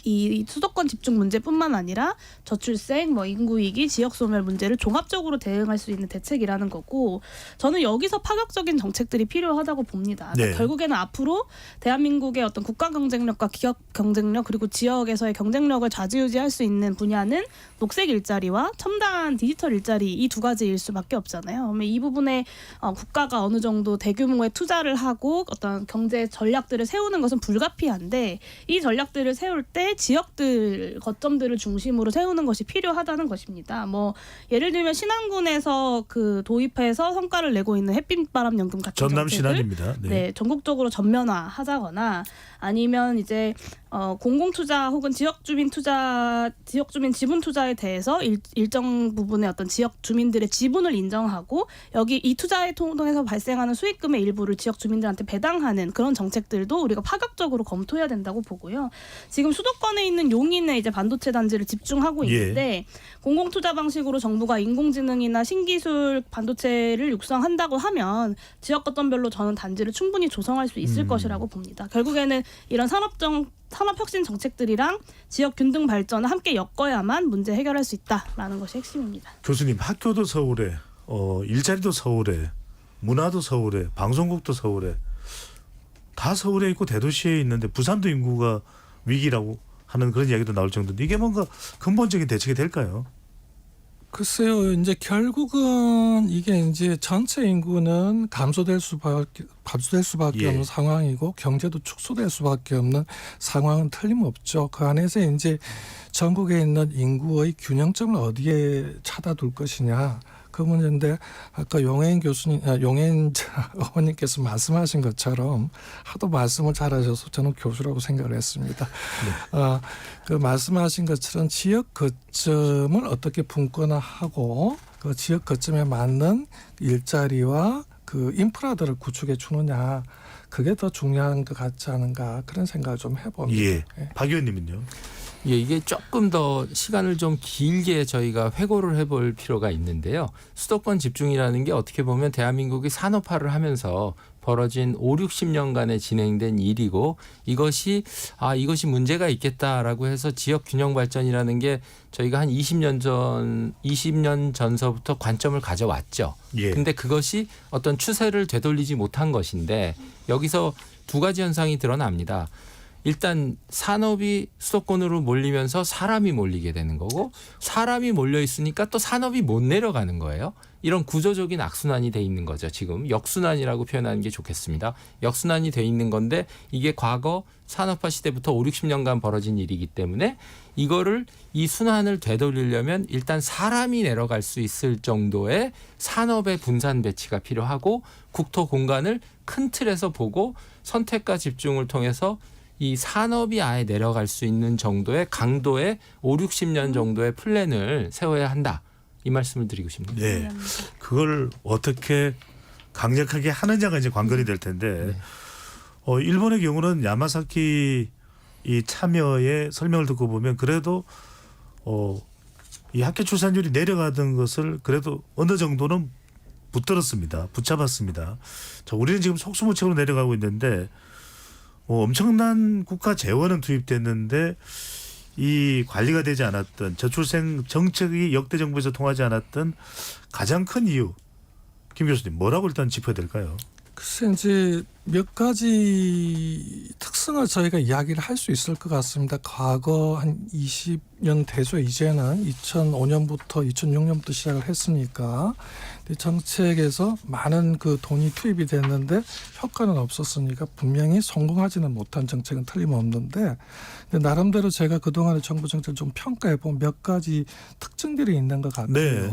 이 수도권 집중 문제뿐만 아니라 저출생, 뭐 인구 위기, 지역 소멸 문제를 종합적으로 대응할 수 있는 대책이라는 거고, 저는 여기서 파격적인 정책들이 필요하다고 봅니다. 그러니까 결국에는 앞으로 대한민국의 어떤 국가 경쟁력과 기업 경쟁력, 그리고 지역에서의 경쟁력을 좌지우지할 수 있는 분야는 녹색 일자리와 첨단 디지털 일자리, 이 두 가지일 수밖에 없잖아요. 그러면 이 부분에 국가가 어느 정도 대규모의 투자를 하고 어떤 경제 전략들을 세우는 것은 불가피한데, 이 전략들을 세울 때 지역들 거점들을 중심으로 세우는 것이 필요하다는 것입니다. 뭐 예를 들면 신안군에서 그 도입해서 성과를 내고 있는 햇빛바람 연금 같은 전남 정책을 신안입니다. 네, 전국적으로 전면화하자거나, 아니면 이제 공공투자 혹은 지역주민 지분 투자에 대해서 일정 부분의 어떤 지역 주민들의 지분을 인정하고, 여기 이 투자에 통해서 발생하는 수익금의 일부를 지역 주민들한테 배당하는 그런 정책들도 우리가 파격적으로 검토해야 된다고 보고요. 지금 수도권에 있는 용인에 이제 반도체 단지를 집중하고 있는데, 공공투자 방식으로 정부가 인공지능이나 신기술 반도체를 육성한다고 하면 지역 거점별로 저는 단지를 충분히 조성할 수 있을 것이라고 봅니다. 결국에는 이런 산업혁신 정책들이랑 지역 균등 발전을 함께 엮어야만 문제 해결할 수 있다라는 것이 핵심입니다. 교수님, 학교도 서울에, 일자리도 서울에, 문화도 서울에, 방송국도 서울에, 다 서울에 있고 대도시에 있는데 부산도 인구가 위기라고 하는 그런 이야기도 나올 정도인데, 이게 뭔가 근본적인 대책이 될까요? 글쎄요, 이제 결국은 이게 이제 전체 인구는 감소될 수밖에 없는 상황이고, 경제도 축소될 수밖에 없는 상황은 틀림없죠. 그 안에서 이제 전국에 있는 인구의 균형점을 어디에 찾아둘 것이냐, 그 문제인데, 아까 용혜인 의원님께서 말씀하신 것처럼 하도 말씀을 잘하셔서 저는 교수라고 생각을 했습니다. 그 말씀하신 것처럼 지역 거점을 어떻게 분권화하고 그 지역 거점에 맞는 일자리와 그 인프라들을 구축해 주느냐, 그게 더 중요한 것 같지 않은가, 그런 생각을 좀 해봅니다. 박 의원님은요? 이게 조금 더 시간을 좀 길게 저희가 회고를 해볼 필요가 있는데요. 수도권 집중이라는 게 어떻게 보면 대한민국이 산업화를 하면서 벌어진 5, 60년간에 진행된 일이고, 이것이 문제가 있겠다라고 해서 지역 균형 발전이라는 게 저희가 한 20년 전서부터 관점을 가져왔죠. 근데 그것이 어떤 추세를 되돌리지 못한 것인데, 여기서 두 가지 현상이 드러납니다. 일단 산업이 수도권으로 몰리면서 사람이 몰리게 되는 거고, 사람이 몰려 있으니까 또 산업이 못 내려가는 거예요. 이런 구조적인 악순환이 돼 있는 거죠. 지금 역순환이라고 표현하는 게 좋겠습니다. 역순환이 돼 있는 건데, 이게 과거 산업화 시대부터 5, 60년간 벌어진 일이기 때문에 이 순환을 되돌리려면 일단 사람이 내려갈 수 있을 정도의 산업의 분산 배치가 필요하고, 국토 공간을 큰 틀에서 보고 선택과 집중을 통해서 이 산업이 아예 내려갈 수 있는 정도의 강도의 5, 60년 정도의 플랜을 세워야 한다. 이 말씀을 드리고 싶습니다. 네, 그걸 어떻게 강력하게 하느냐가 이제 관건이 될 텐데, 일본의 경우는 야마사키 이 참여의 설명을 듣고 보면 그래도 이 학교 출산율이 내려가던 것을 그래도 어느 정도는 붙잡았습니다. 자, 우리는 지금 속수무책으로 내려가고 있는데, 엄청난 국가 재원은 투입됐는데 이 관리가 되지 않았던 저출생 정책이 역대 정부에서 통하지 않았던 가장 큰 이유, 김 교수님 뭐라고 일단 짚어야 될까요? 글쎄 이제 몇 가지 특성을 저희가 이야기를 할 수 있을 것 같습니다. 과거 한 20년 되죠. 이제는 2005년부터 2006년부터 시작을 했으니까 정책에서 많은 그 돈이 투입이 됐는데 효과는 없었으니까 분명히 성공하지는 못한 정책은 틀림없는데, 근데 나름대로 제가 그동안의 정부 정책을 좀 평가해 보면 몇 가지 특징들이 있는 것 같아요. 네.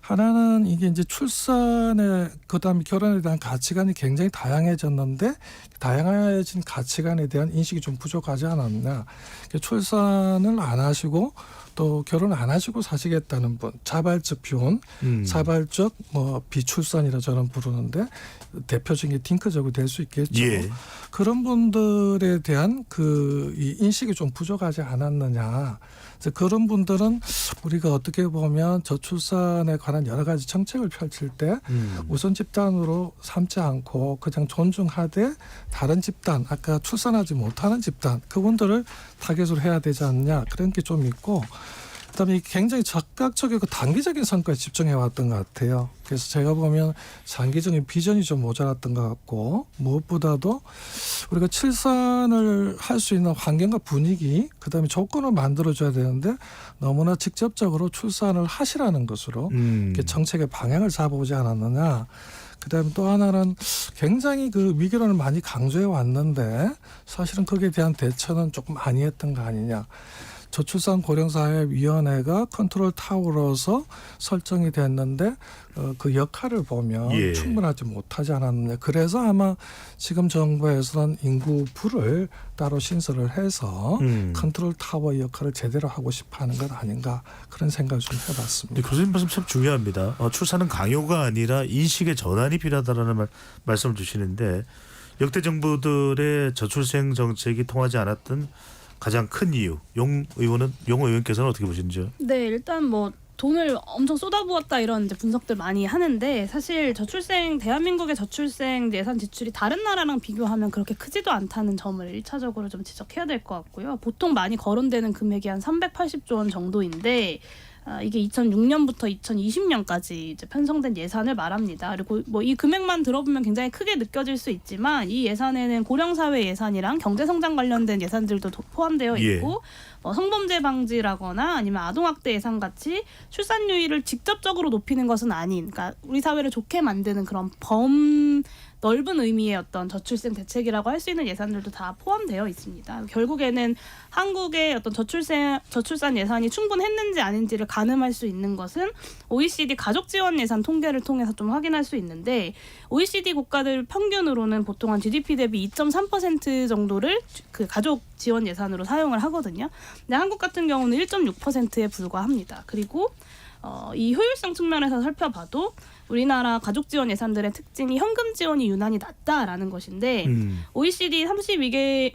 하나는 이게 이제 출산에 그다음에 결혼에 대한 가치관이 굉장히 다양해졌는데 다양해진 가치관에 대한 인식이 좀 부족하지 않았나. 출산을 안 하시고 또 결혼 안 하시고 사시겠다는 분, 자발적 비혼, 자발적 뭐 비출산이라 저는 부르는데 대표적인 게 딩크족이 될 수 있겠죠. 예. 그런 분들에 대한 이 인식이 좀 부족하지 않았느냐. 그래서 그런 분들은 우리가 어떻게 보면 저출산에 관한 여러 가지 정책을 펼칠 때 우선 집단으로 삼지 않고 그냥 존중하되 다른 집단, 아까 출산하지 못하는 집단, 그분들을 타겟으로 해야 되지 않냐, 그런 게 좀 있고, 그다음에 굉장히 적극적이고 단기적인 성과에 집중해 왔던 것 같아요. 그래서 제가 보면 장기적인 비전이 좀 모자랐던 것 같고, 무엇보다도 우리가 출산을 할 수 있는 환경과 분위기, 그다음에 조건을 만들어줘야 되는데 너무나 직접적으로 출산을 하시라는 것으로 이렇게 정책의 방향을 잡아오지 않았느냐. 그다음에 또 하나는 굉장히 그 위기론을 많이 강조해 왔는데 사실은 거기에 대한 대처는 조금 아니했던 거 아니냐. 저출산 고령사회위원회가 컨트롤 타워로서 설정이 됐는데 그 역할을 보면 예. 충분하지 못하지 않았느냐. 그래서 아마 지금 정부에서는 인구부를 따로 신설을 해서 컨트롤 타워 역할을 제대로 하고 싶어하는 것 아닌가, 그런 생각을 좀 해봤습니다. 교수님 말씀 참 중요합니다. 출산은 강요가 아니라 인식의 전환이 필요하다라는 말씀을 주시는데, 역대 정부들의 저출생 정책이 통하지 않았던 가장 큰 이유, 용 의원께서는 어떻게 보시는지요? 네, 일단 뭐 돈을 엄청 쏟아부었다 이런 이제 분석들 많이 하는데, 사실 대한민국의 저출생 예산 지출이 다른 나라랑 비교하면 그렇게 크지도 않다는 점을 1차적으로 좀 지적해야 될 것 같고요. 보통 많이 거론되는 금액이 한 380조 원 정도인데 이게 2006년부터 2020년까지 이제 편성된 예산을 말합니다. 그리고 뭐 이 금액만 들어보면 굉장히 크게 느껴질 수 있지만 이 예산에는 고령사회 예산이랑 경제성장 관련된 예산들도 포함되어 있고, 성범죄 방지라거나 아니면 아동학대 예산 같이 출산율을 직접적으로 높이는 것은 아닌, 그러니까 우리 사회를 좋게 만드는 그런 넓은 의미의 어떤 저출생 대책이라고 할 수 있는 예산들도 다 포함되어 있습니다. 결국에는 한국의 어떤 저출산 예산이 충분했는지 아닌지를 가늠할 수 있는 것은 OECD 가족 지원 예산 통계를 통해서 좀 확인할 수 있는데, OECD 국가들 평균으로는 보통 한 GDP 대비 2.3% 정도를 그 가족 지원 예산으로 사용을 하거든요. 근데 한국 같은 경우는 1.6%에 불과합니다. 그리고 이 효율성 측면에서 살펴봐도 우리나라 가족 지원 예산들의 특징이 현금 지원이 유난히 낮다라는 것인데, OECD 32개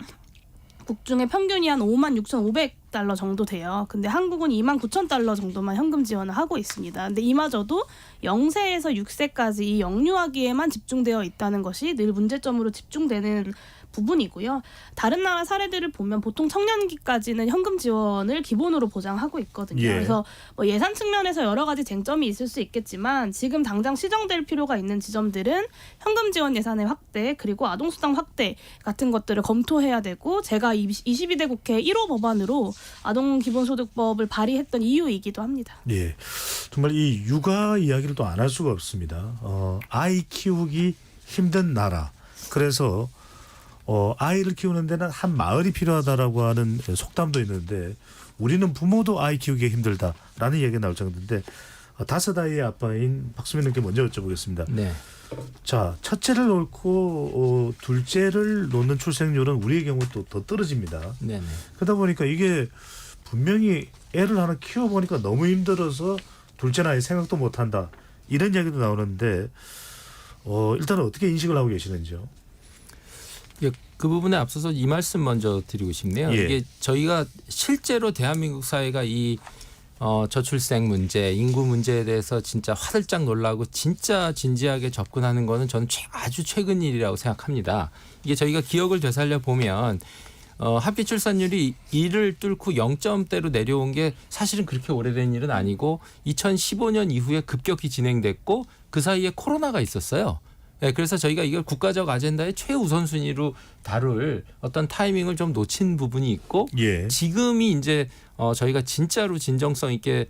국 중에 평균이 한 56,500달러 정도 돼요. 근데 한국은 29,000달러 정도만 현금 지원을 하고 있습니다. 근데 이마저도 0세에서 6세까지 이 영유아기에만 집중되어 있다는 것이 늘 문제점으로 집중되는 부분이고요. 다른 나라 사례들을 보면 보통 청년기까지는 현금 지원을 기본으로 보장하고 있거든요. 예. 그래서 뭐 예산 측면에서 여러 가지 쟁점이 있을 수 있겠지만 지금 당장 시정될 필요가 있는 지점들은 현금 지원 예산의 확대, 그리고 아동수당 확대 같은 것들을 검토해야 되고, 제가 22대 국회 1호 법안으로 아동기본소득법을 발의했던 이유이기도 합니다. 예, 정말 이 육아 이야기를 또 안 할 수가 없습니다. 아이 키우기 힘든 나라. 그래서 아이를 키우는 데는 한 마을이 필요하다라고 하는 속담도 있는데, 우리는 부모도 아이 키우기 힘들다라는 얘기가 나올 정도인데, 5아이의 아빠인 박수민님께 먼저 여쭤보겠습니다. 네. 자, 첫째를 놓고 둘째를 놓는 출생률은 우리의 경우 또 더 떨어집니다. 네네. 그러다 보니까 이게 분명히 애를 하나 키워보니까 너무 힘들어서 둘째 나이 생각도 못한다, 이런 이야기도 나오는데, 일단 어떻게 인식을 하고 계시는지요? 그 부분에 앞서서 이 말씀 먼저 드리고 싶네요. 예. 이게 저희가 실제로 대한민국 사회가 이 저출생 문제, 인구 문제에 대해서 진짜 화들짝 놀라고 진짜 진지하게 접근하는 거는 저는 아주 최근 일이라고 생각합니다. 이게 저희가 기억을 되살려 보면 합계 출산율이 1을 뚫고 0점대로 내려온 게 사실은 그렇게 오래된 일은 아니고 2015년 이후에 급격히 진행됐고 그 사이에 코로나가 있었어요. 네, 그래서 저희가 이걸 국가적 아젠다의 최우선순위로 다룰 어떤 타이밍을 좀 놓친 부분이 있고 예. 지금이 이제 저희가 진짜로 진정성 있게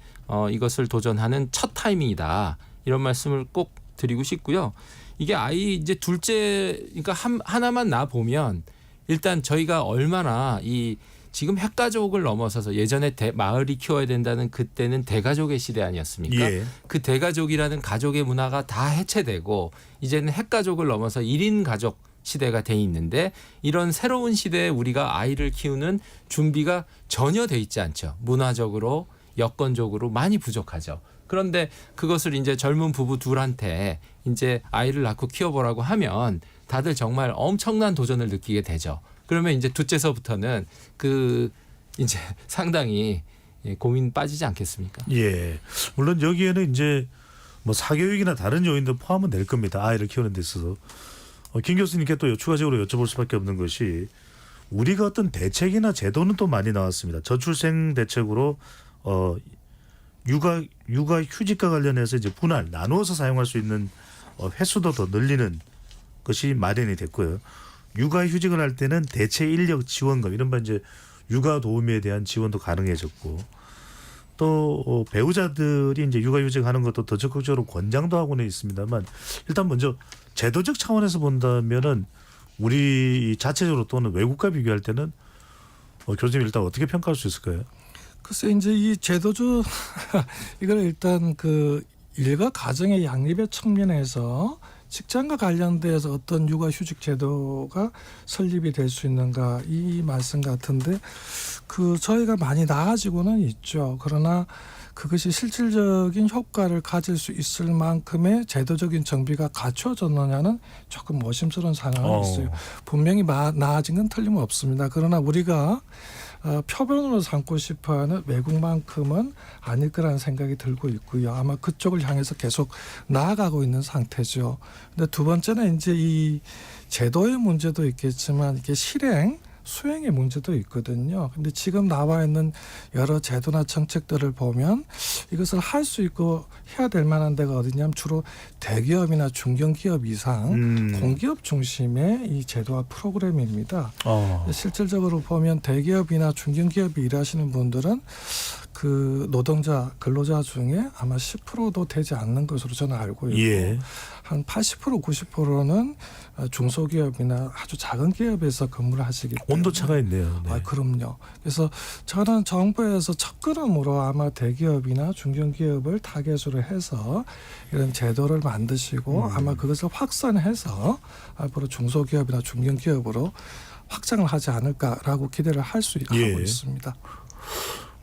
이것을 도전하는 첫 타이밍이다. 이런 말씀을 꼭 드리고 싶고요. 이게 아이 이제 둘째 그러니까 하나만 나 보면 일단 저희가 얼마나 이 지금 핵가족을 넘어서서 예전에 마을이 키워야 된다는 그때는 대가족의 시대 아니었습니까? 예. 그 대가족이라는 가족의 문화가 다 해체되고 이제는 핵가족을 넘어서 1인 가족 시대가 돼 있는데 이런 새로운 시대에 우리가 아이를 키우는 준비가 전혀 돼 있지 않죠. 문화적으로 여건적으로 많이 부족하죠. 그런데 그것을 이제 젊은 부부 둘한테 이제 아이를 낳고 키워보라고 하면 다들 정말 엄청난 도전을 느끼게 되죠. 그러면 이제 둘째서부터는 그 이제 상당히 고민 빠지지 않겠습니까? 예. 물론 여기에는 이제 뭐 사교육이나 다른 요인도 포함은 될 겁니다. 아이를 키우는 데 있어서. 김 교수님께 또 추가적으로 여쭤볼 수밖에 없는 것이 우리가 어떤 대책이나 제도는 또 많이 나왔습니다. 저출생 대책으로 육아 휴직과 관련해서 이제 분할 나누어서 사용할 수 있는 횟수도 더 늘리는 것이 마련이 됐고요. 육아휴직을 할 때는 대체 인력 지원금 이른바 이제 육아 도우미에 대한 지원도 가능해졌고 또 배우자들이 이제 육아휴직하는 것도 더 적극적으로 권장도 하고는 있습니다만 일단 먼저 제도적 차원에서 본다면은 우리 자체적으로 또는 외국과 비교할 때는 교수님 일단 어떻게 평가할 수 있을까요? 글쎄 이제 이 제도적 이걸 일단 그 일가 가정의 양립의 측면에서 직장과 관련돼서 어떤 육아휴직 제도가 설립이 될 수 있는가 이 말씀 같은데 그 저희가 많이 나아지고는 있죠. 그러나 그것이 실질적인 효과를 가질 수 있을 만큼의 제도적인 정비가 갖춰졌느냐는 조금 의심스러운 상황이 있어요. 분명히 나아진 건 틀림없습니다. 그러나 우리가 표본으로 삼고 싶어하는 외국만큼은 아닐 거라는 생각이 들고 있고요. 아마 그쪽을 향해서 계속 나아가고 있는 상태죠. 근데 두 번째는 이제 이 제도의 문제도 있겠지만 이게 수행의 문제도 있거든요. 근데 지금 나와 있는 여러 제도나 정책들을 보면 이것을 할 수 있고 해야 될 만한 데가 어디냐면 주로 대기업이나 중견기업 이상 공기업 중심의 이 제도와 프로그램입니다. 실질적으로 보면 대기업이나 중견기업이 일하시는 분들은 그 노동자 근로자 중에 아마 10%도 되지 않는 것으로 저는 알고 있고 예. 한 80% 90%는 중소기업이나 아주 작은 기업에서 근무를 하시기 때문에 온도차가 있네요. 네. 그럼요. 그래서 저는 정부에서 첫걸음으로 아마 대기업이나 중견기업을 타겟으로 해서 이런 제도를 만드시고 아마 그것을 확산해서 앞으로 중소기업이나 중견기업으로 확장을 하지 않을까라고 기대를 할 수 하고 있습니다.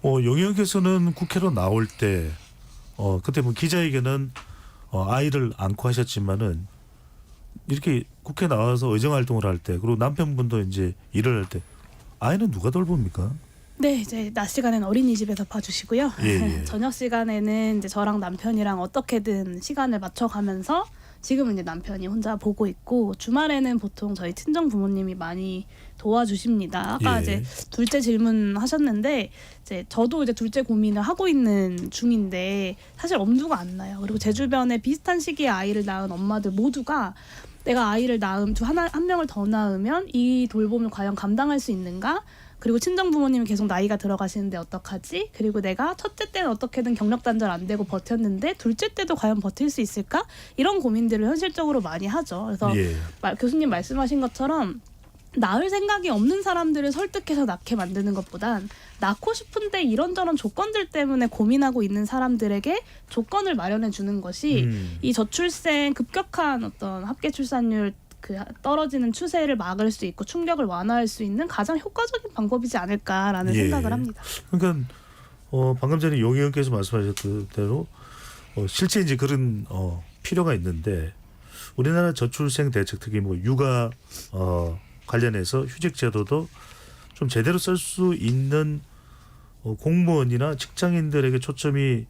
용의원 교수는 국회로 나올 때 그때 뭐 기자에게는 아이를 안고 하셨지만은 이렇게 국회 나와서 의정 활동을 할 때 그리고 남편분도 이제 일을 할 때 아이는 누가 돌봅니까? 네, 이제 낮 시간에는 어린이집에서 봐주시고요. 예. 저녁 시간에는 이제 저랑 남편이랑 어떻게든 시간을 맞춰가면서 지금은 이제 남편이 혼자 보고 있고 주말에는 보통 저희 친정 부모님이 많이 도와주십니다. 아까 이제 둘째 질문하셨는데 이제 저도 이제 둘째 고민을 하고 있는 중인데 사실 엄두가 안 나요. 그리고 제 주변에 비슷한 시기에 아이를 낳은 엄마들 모두가 내가 아이를 한 명을 더 낳으면 이 돌봄을 과연 감당할 수 있는가? 그리고 친정 부모님이 계속 나이가 들어가시는데 어떡하지? 그리고 내가 첫째 때는 어떻게든 경력 단절 안 되고 버텼는데 둘째 때도 과연 버틸 수 있을까? 이런 고민들을 현실적으로 많이 하죠. 그래서 교수님 말씀하신 것처럼 낳을 생각이 없는 사람들을 설득해서 낳게 만드는 것보단 낳고 싶은데 이런저런 조건들 때문에 고민하고 있는 사람들에게 조건을 마련해 주는 것이 이 저출생 급격한 어떤 합계 출산율 그 떨어지는 추세를 막을 수 있고 충격을 완화할 수 있는 가장 효과적인 방법이지 않을까라는 생각을 합니다. 그러니까 방금 전에 용 의원께서 말씀하셨던 대로 실제 이제 그런 필요가 있는데 우리나라 저출생 대책 특히 뭐 육아 관련해서 휴직 제도도 좀 제대로 쓸 수 있는 공무원이나 직장인들에게 초점이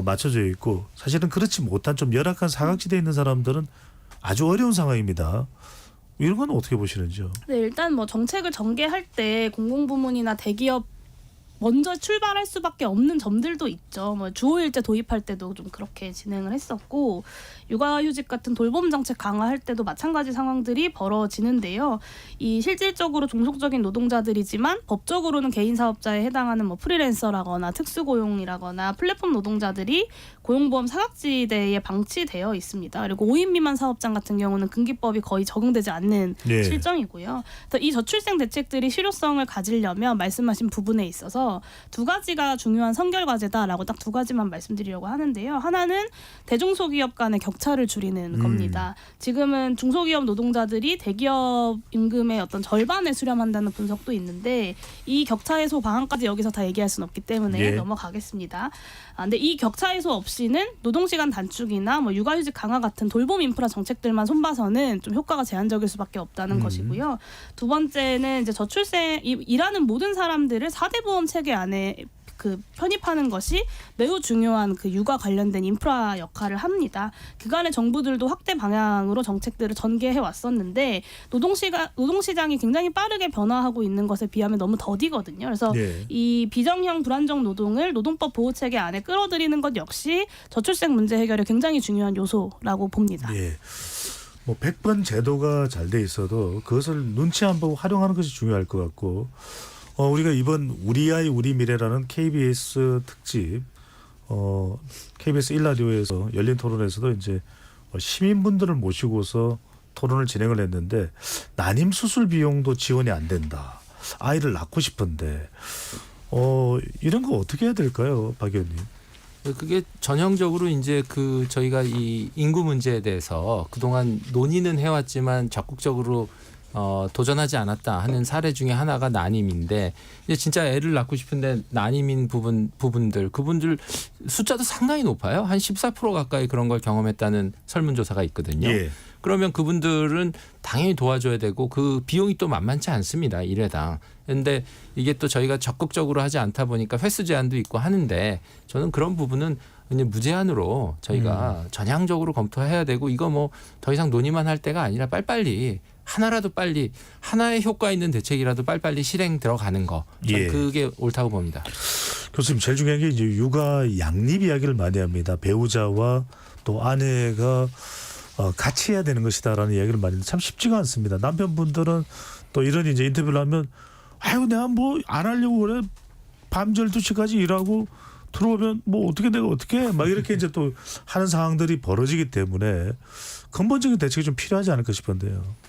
맞춰져 있고 사실은 그렇지 못한 좀 열악한 사각지대에 있는 사람들은 아주 어려운 상황입니다. 이런 건 어떻게 보시는지요? 네, 일단 뭐 정책을 전개할 때 공공부문이나 대기업 먼저 출발할 수밖에 없는 점들도 있죠. 뭐 주호일제 도입할 때도 좀 그렇게 진행을 했었고 육아휴직 같은 돌봄 정책 강화할 때도 마찬가지 상황들이 벌어지는데요. 이 실질적으로 종속적인 노동자들이지만 법적으로는 개인 사업자에 해당하는 뭐 프리랜서라거나 특수고용이라거나 플랫폼 노동자들이 고용보험 사각지대에 방치되어 있습니다. 그리고 5인 미만 사업장 같은 경우는 근기법이 거의 적용되지 않는 예. 실정이고요. 그래서 이 저출생 대책들이 실효성을 가지려면 말씀하신 부분에 있어서 두 가지가 중요한 선결 과제다라고 딱 두 가지만 말씀드리려고 하는데요. 하나는 대중소기업 간의 격차를 줄이는 겁니다. 지금은 중소기업 노동자들이 대기업 임금의 어떤 절반에 수렴한다는 분석도 있는데 이 격차 해소 방안까지 여기서 다 얘기할 수는 없기 때문에 예. 넘어가겠습니다. 근데 이 격차 해소 없이는 노동시간 단축이나 뭐 육아휴직 강화 같은 돌봄 인프라 정책들만 손봐서는 좀 효과가 제한적일 수밖에 없다는 것이고요. 두 번째는 이제 저출생 일하는 모든 사람들을 4대 보험 체계 안에 그 편입하는 것이 매우 중요한 그 육아 관련된 인프라 역할을 합니다. 그간의 정부들도 확대 방향으로 정책들을 전개해 왔었는데 노동시장이 굉장히 빠르게 변화하고 있는 것에 비하면 너무 더디거든요. 그래서 네. 이 비정형 불안정 노동을 노동법 보호체계 안에 끌어들이는 것 역시 저출생 문제 해결에 굉장히 중요한 요소라고 봅니다. 예. 뭐 100번 제도가 잘 돼 있어도 그것을 눈치 안 보고 활용하는 것이 중요할 것 같고 우리가 이번 우리 아이 우리 미래라는 KBS 특집 KBS 1라디오에서 열린 토론에서도 이제 시민분들을 모시고서 토론을 진행을 했는데 난임 수술 비용도 지원이 안 된다. 아이를 낳고 싶은데 이런 거 어떻게 해야 될까요, 박 의원님? 그게 전형적으로 이제 그 저희가 이 인구 문제에 대해서 그동안 논의는 해왔지만 적극적으로 도전하지 않았다 하는 사례 중에 하나가 난임인데 이제 진짜 애를 낳고 싶은데 난임인 그분들 숫자도 상당히 높아요. 한 14% 가까이 그런 걸 경험했다는 설문조사가 있거든요. 예. 그러면 그분들은 당연히 도와줘야 되고 그 비용이 또 만만치 않습니다. 1회당. 그런데 이게 또 저희가 적극적으로 하지 않다 보니까 횟수 제한도 있고 하는데 저는 그런 부분은 그냥 무제한으로 저희가 전향적으로 검토해야 되고 이거 뭐 더 이상 논의만 할 때가 아니라 빨리빨리 하나라도 빨리 하나의 효과 있는 대책이라도 빨리빨리 실행 들어가는 거. 저는 예. 그게 옳다고 봅니다. 교수님 제일 중요한 게 이제 육아 양립 이야기를 많이 합니다. 배우자와 또 아내가 같이 해야 되는 것이다라는 이야기를 많이 하는데 참 쉽지가 않습니다. 남편분들은 또 이런 이제 인터뷰를 하면 아유 내가 뭐 안 하려고 그래 밤 12시까지 일하고 들어오면 뭐 내가 어떻게 해? 막 이렇게 이제 또 하는 상황들이 벌어지기 때문에 근본적인 대책이 좀 필요하지 않을까 싶은데요.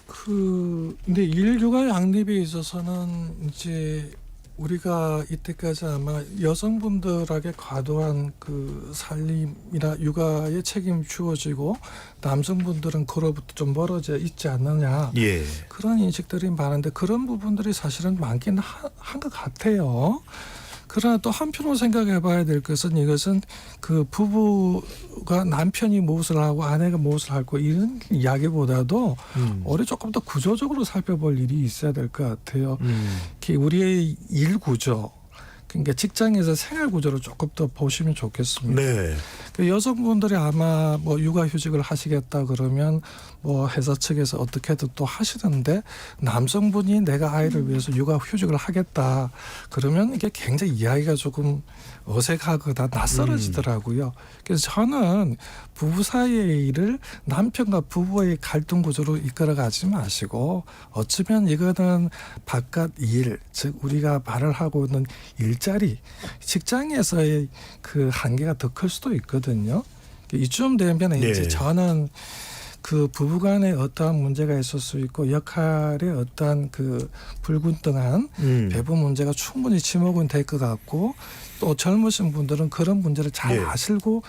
근데 일육아 양립에 있어서는 이제 우리가 이때까지 아마 여성분들에게 과도한 그 살림이나 육아의 책임이 주어지고 남성분들은 그로부터 좀 멀어져 있지 않느냐 예. 그런 인식들이 많은데 그런 부분들이 사실은 많긴 한 것 같아요. 그러나 또 한편으로 생각해 봐야 될 것은 이것은 그 부부가 남편이 무엇을 하고 아내가 무엇을 하고 이런 이야기보다도 우리 조금 더 구조적으로 살펴볼 일이 있어야 될 것 같아요. 우리의 일 구조, 그러니까 직장에서 생활 구조를 조금 더 보시면 좋겠습니다. 네. 그 여성분들이 아마 뭐 육아휴직을 하시겠다 그러면 뭐 회사 측에서 어떻게든 또 하시는데 남성분이 내가 아이를 위해서 육아휴직을 하겠다 그러면 이게 굉장히 이야기가 조금 어색하거나 낯설어지더라고요. 그래서 저는 부부 사이의 일을 남편과 부부의 갈등 구조로 이끌어가지 마시고 어쩌면 이거는 바깥 일, 즉 우리가 말을 하고 있는 일자리, 직장에서의 그 한계가 더 클 수도 있거든요. 이쯤 되면 이제 네. 저는 그 부부간에 어떠한 문제가 있을 수 있고 역할에 어떠한 그 불균등한 배분 문제가 충분히 지목은 될 것 같고 또 젊으신 분들은 그런 문제를 잘 네. 아시고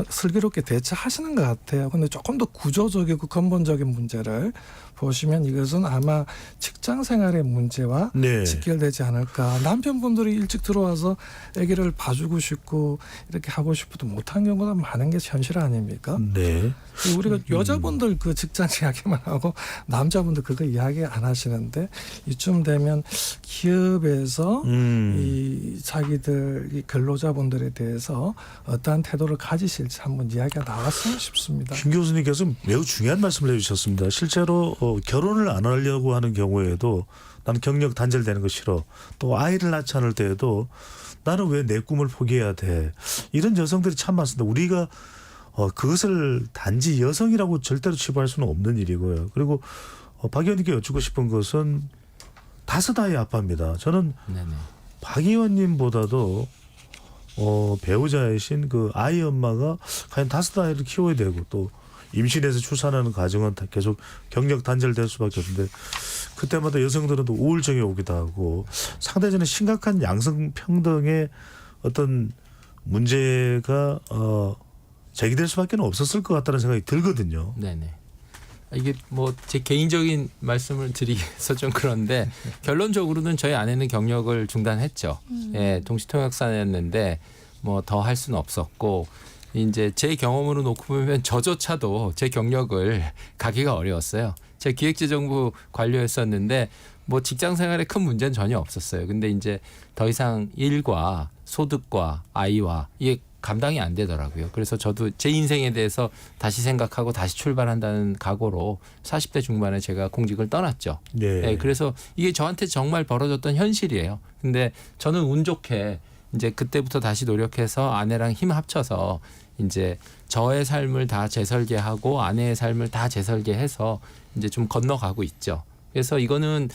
슬기롭게 대처하시는 것 같아요. 근데 조금 더 구조적이고 근본적인 문제를 보시면 이것은 아마 직장 생활의 문제와 네. 직결되지 않을까. 남편분들이 일찍 들어와서 아기를 봐주고 싶고 이렇게 하고 싶어도 못한 경우가 많은 게 현실 아닙니까? 네. 우리가 여자분들 그 직장 이야기만 하고 남자분들 그거 이야기 안 하시는데 이쯤 되면 기업에서 이 자기들 이 근로자분들에 대해서 어떠한 태도를 가지실지 한번 이야기가 나왔으면 싶습니다. 김 교수님께서 매우 중요한 말씀을 해주셨습니다. 실제로 결혼을 안 하려고 하는 경우에도 나는 경력 단절되는 거 싫어. 또 아이를 낳지 않을 때에도 나는 왜 내 꿈을 포기해야 돼. 이런 여성들이 참 많습니다. 우리가 그것을 단지 여성이라고 절대로 치부할 수는 없는 일이고요. 그리고 박 의원님께 여쭙고 싶은 것은 5아이 아빠입니다. 저는 네네. 박 의원님보다도 배우자이신 그 아이 엄마가 과연 5아이를 키워야 되고 또 임신해서 출산하는 과정은 다 계속 경력 단절될 수밖에 없는데 그때마다 여성들은 또 우울증이 오기도 하고 상대적으로 심각한 양성평등의 어떤 문제가 제기될 수밖에 없었을 것 같다는 생각이 들거든요. 네네. 이게 뭐 제 개인적인 말씀을 드리기서 좀 그런데 결론적으로는 저희 아내는 경력을 중단했죠. 예, 동시통역사였는데 뭐 더 할 수는 없었고 이제 제 경험으로 놓고 보면 저조차도 제 경력을 가기가 어려웠어요. 제가 기획재정부 관료였었는데 뭐 직장 생활에 큰 문제는 전혀 없었어요. 근데 이제 더 이상 일과 소득과 아이와 이게 감당이 안 되더라고요. 그래서 저도 제 인생에 대해서 다시 생각하고 다시 출발한다는 각오로 40대 중반에 제가 공직을 떠났죠. 네. 네, 그래서 이게 저한테 정말 벌어졌던 현실이에요. 근데 저는 운 좋게 이제 그때부터 다시 노력해서 아내랑 힘 합쳐서 이제 저의 삶을 다 재설계하고 아내의 삶을 다 재설계해서 이제 좀 건너가고 있죠. 그래서 이거는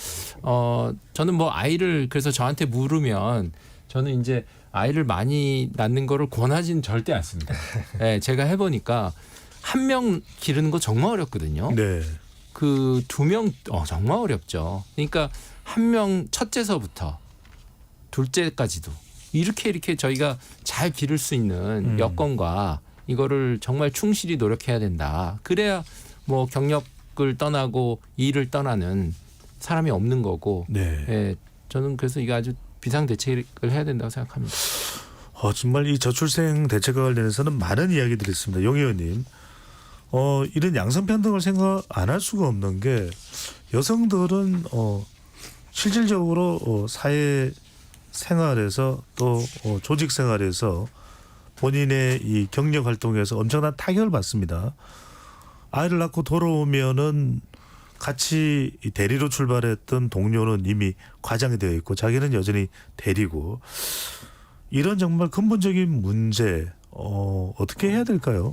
저는 뭐 아이를 그래서 저한테 물으면 저는 이제 아이를 많이 낳는 거를 권하지는 절대 않습니다. 네, 제가 해보니까 1명 기르는 거 정말 어렵거든요. 네. 그 2명 정말 어렵죠. 그러니까 1명 첫째서부터 둘째까지도 이렇게 저희가 잘 기를 수 있는 여건과 이거를 정말 충실히 노력해야 된다. 그래야 뭐 경력을 떠나고 일을 떠나는 사람이 없는 거고. 네. 예, 저는 그래서 이거 아주 비상대책을 해야 된다고 생각합니다. 정말 이 저출생 대책과 관련해서는 많은 이야기들이 있습니다. 용 의원님, 이런 양성평등을 생각 안 할 수가 없는 게 여성들은 실질적으로 사회 생활에서 또 조직 생활에서 본인의 이 경력 활동에서 엄청난 타격을 받습니다. 아이를 낳고 돌아오면은 같이 대리로 출발했던 동료는 이미 과장이 되어 있고 자기는 여전히 대리고 이런 정말 근본적인 문제 어떻게 해야 될까요?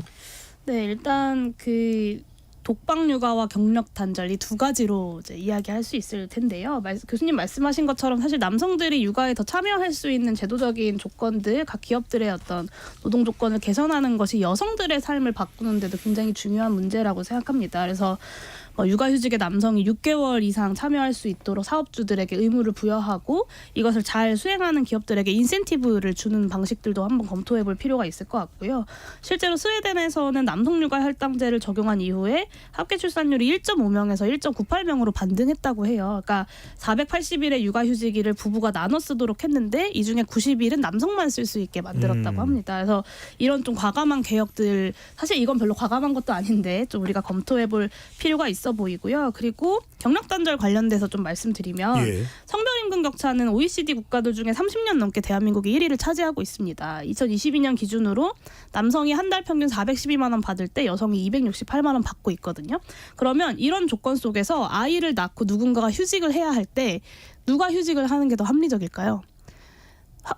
네, 일단 그 독방 육아와 경력 단절 이 2가지로 이제 이야기할 수 있을 텐데요. 교수님 말씀하신 것처럼 사실 남성들이 육아에 더 참여할 수 있는 제도적인 조건들, 각 기업들의 어떤 노동 조건을 개선하는 것이 여성들의 삶을 바꾸는 데도 굉장히 중요한 문제라고 생각합니다. 그래서 육아휴직에 남성이 6개월 이상 참여할 수 있도록 사업주들에게 의무를 부여하고 이것을 잘 수행하는 기업들에게 인센티브를 주는 방식들도 한번 검토해 볼 필요가 있을 것 같고요. 실제로 스웨덴에서는 남성 육아 할당제를 적용한 이후에 합계 출산율이 1.5명에서 1.98명으로 반등했다고 해요. 그러니까 480일의 육아휴직일을 부부가 나눠 쓰도록 했는데 이 중에 90일은 남성만 쓸 수 있게 만들었다고 합니다. 그래서 이런 좀 과감한 개혁들, 사실 이건 별로 과감한 것도 아닌데 좀 우리가 검토해 볼 필요가 있어 보이고요. 그리고 경력 단절 관련돼서 좀 말씀드리면 성별 임금 격차는 OECD 국가들 중에 30년 넘게 대한민국이 1위를 차지하고 있습니다. 2022년 기준으로 남성이 한 달 평균 412만 원 받을 때 여성이 268만 원 받고 있거든요. 그러면 이런 조건 속에서 아이를 낳고 누군가가 휴직을 해야 할 때 누가 휴직을 하는 게 더 합리적일까요?